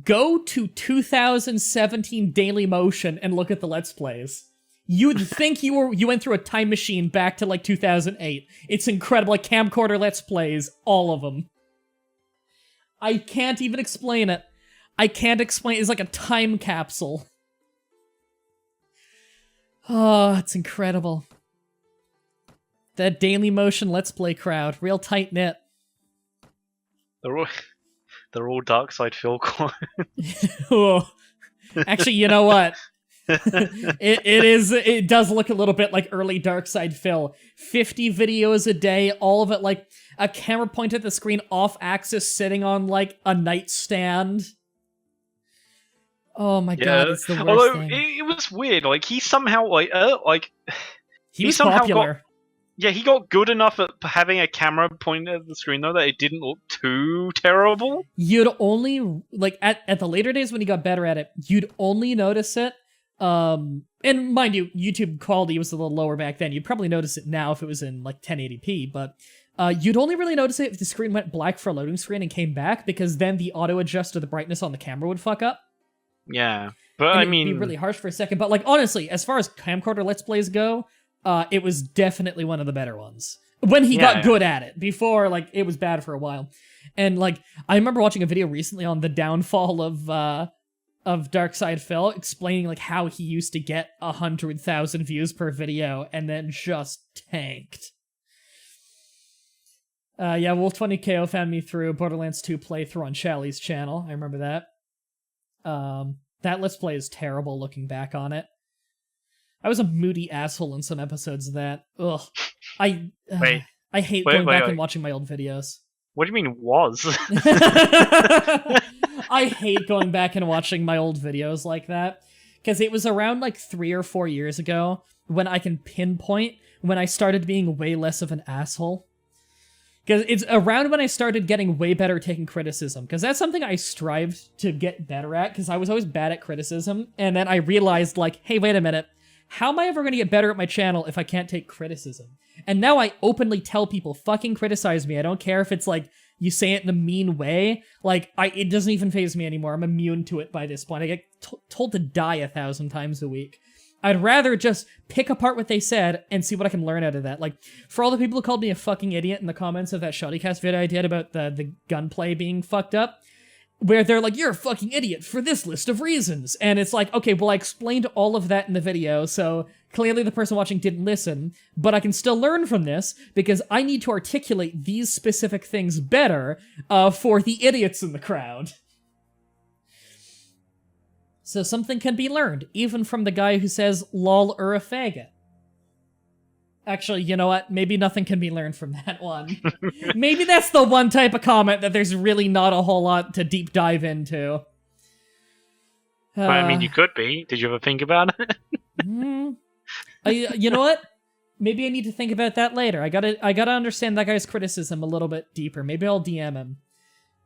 Go to 2017 Dailymotion and look at the Let's Plays. You'd think you went through a time machine back to like 2008. It's incredible. Like camcorder Let's Plays, all of them. I can't even explain it. It's like a time capsule. Oh, it's incredible. That Dailymotion Let's Play crowd, real tight knit. They're all Dark Side Phil clones. Oh. Actually, you know what? It does look a little bit like early Dark Side Phil. 50 videos a day, all of it like a camera pointed at the screen off axis, sitting on like a nightstand. Oh my god, it's the worst Although, thing. It was weird. Like, he somehow he was popular. He got good enough at having a camera pointed at the screen, though, that it didn't look too terrible. You'd only, like, at the later days when he got better at it, you'd only notice it, and mind you, YouTube quality was a little lower back then. You'd probably notice it now if it was in, like, 1080p, but you'd only really notice it if the screen went black for a loading screen and came back, because then the auto-adjust of the brightness on the camera would fuck up. Yeah, but and I it'd mean... be really harsh for a second, but, like, honestly, as far as camcorder Let's Plays go, it was definitely one of the better ones. When he got good at it. Before, like, it was bad for a while. And, like, I remember watching a video recently on the downfall of Dark Side Phil, explaining, like, how he used to get 100,000 views per video, and then just tanked. Yeah, Wolf20KO found me through Borderlands 2 playthrough on Shally's channel. I remember that. That Let's Play is terrible looking back on it. I was a moody asshole in some episodes of that. Ugh. I hate going back and watching my old videos. What do you mean, was? I hate going back and watching my old videos like that. Because it was around like 3 or 4 years ago when I can pinpoint when I started being way less of an asshole. Because it's around when I started getting way better at taking criticism. Because that's something I strived to get better at, because I was always bad at criticism. And then I realized, like, hey, wait a minute. How am I ever going to get better at my channel if I can't take criticism? And now I openly tell people, fucking criticize me. I don't care if it's like you say it in a mean way, like, it doesn't even faze me anymore. I'm immune to it by this point. I get told to die 1,000 times a week. I'd rather just pick apart what they said and see what I can learn out of that. Like, for all the people who called me a fucking idiot in the comments of that Shoddycast video I did about the gunplay being fucked up, where they're like, you're a fucking idiot for this list of reasons. And it's like, okay, well, I explained all of that in the video, so clearly the person watching didn't listen, but I can still learn from this because I need to articulate these specific things better for the idiots in the crowd. So something can be learned, even from the guy who says, lol, a faggot. Actually, you know what? Maybe nothing can be learned from that one. Maybe that's the one type of comment that there's really not a whole lot to deep dive into. Well, I mean, you could be. Did you ever think about it? You know what? Maybe I need to think about that later. I gotta understand that guy's criticism a little bit deeper. Maybe I'll DM him.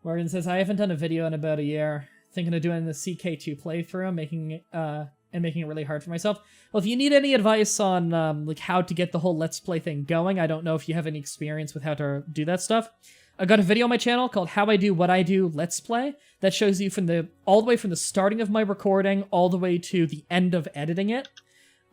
Morgan says, I haven't done a video in about a year. Thinking of doing the CK2 playthrough, making it really hard for myself. Well, if you need any advice on like how to get the whole Let's Play thing going, I don't know if you have any experience with how to do that stuff. I got a video on my channel called How I Do What I Do Let's Play that shows you all the way from the starting of my recording all the way to the end of editing it.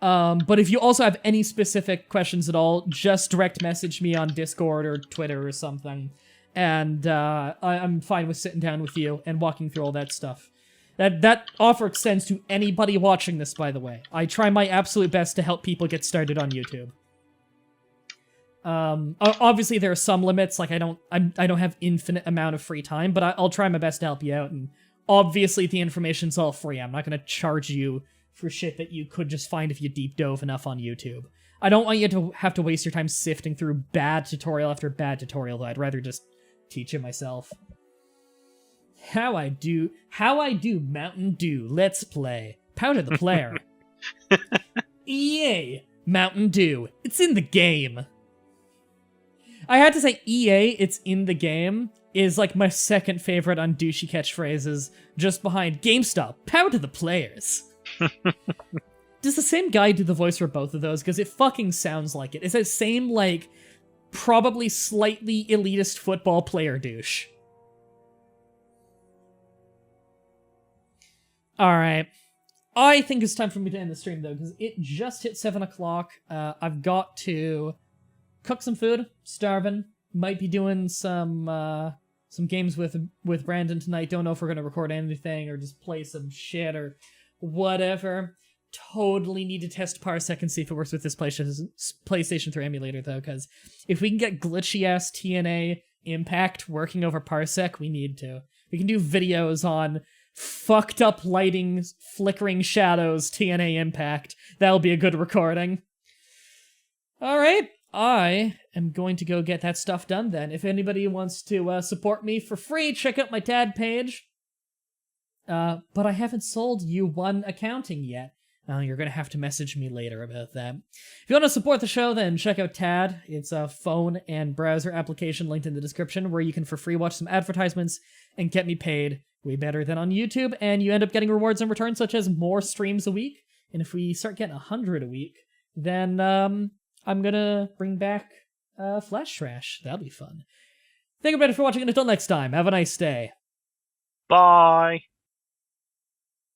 But if you also have any specific questions at all, just direct message me on Discord or Twitter or something. And I'm fine with sitting down with you and walking through all that stuff. That offer extends to anybody watching this, by the way. I try my absolute best to help people get started on YouTube. Obviously there are some limits, like I don't have infinite amount of free time, but I'll try my best to help you out, and obviously the information's all free. I'm not gonna charge you for shit that you could just find if you deep dove enough on YouTube. I don't want you to have to waste your time sifting through bad tutorial after bad tutorial, though. I'd rather just teach it myself. How I do Mountain Dew Let's Play. Powder the player. EA Mountain Dew. It's in the game. I had to say EA, it's in the game, is like my second favorite on douchey catchphrases, just behind GameStop. Powder the players. Does the same guy do the voice for both of those? Because it fucking sounds like it. It's that same, like, probably slightly elitist football player douche. Alright. I think it's time for me to end the stream, though, because it just hit 7 o'clock. I've got to cook some food. Starving. Might be doing some games with Brandon tonight. Don't know if we're going to record anything or just play some shit or whatever. Totally need to test Parsec and see if it works with this PlayStation 3 emulator, though, because if we can get glitchy-ass TNA Impact working over Parsec, we need to. We can do videos on fucked up lighting, flickering shadows, TNA Impact. That'll be a good recording. Alright, I am going to go get that stuff done then. If anybody wants to support me for free, check out my TAD page. But I haven't sold you one accounting yet. You're going to have to message me later about that. If you want to support the show, then check out TAD. It's a phone and browser application linked in the description where you can for free watch some advertisements and get me paid way better than on YouTube, and you end up getting rewards in return, such as more streams a week. And if we start getting 100 a week, then I'm going to bring back Flash Trash. That'll be fun. Thank you everybody for watching, and until next time, have a nice day. Bye.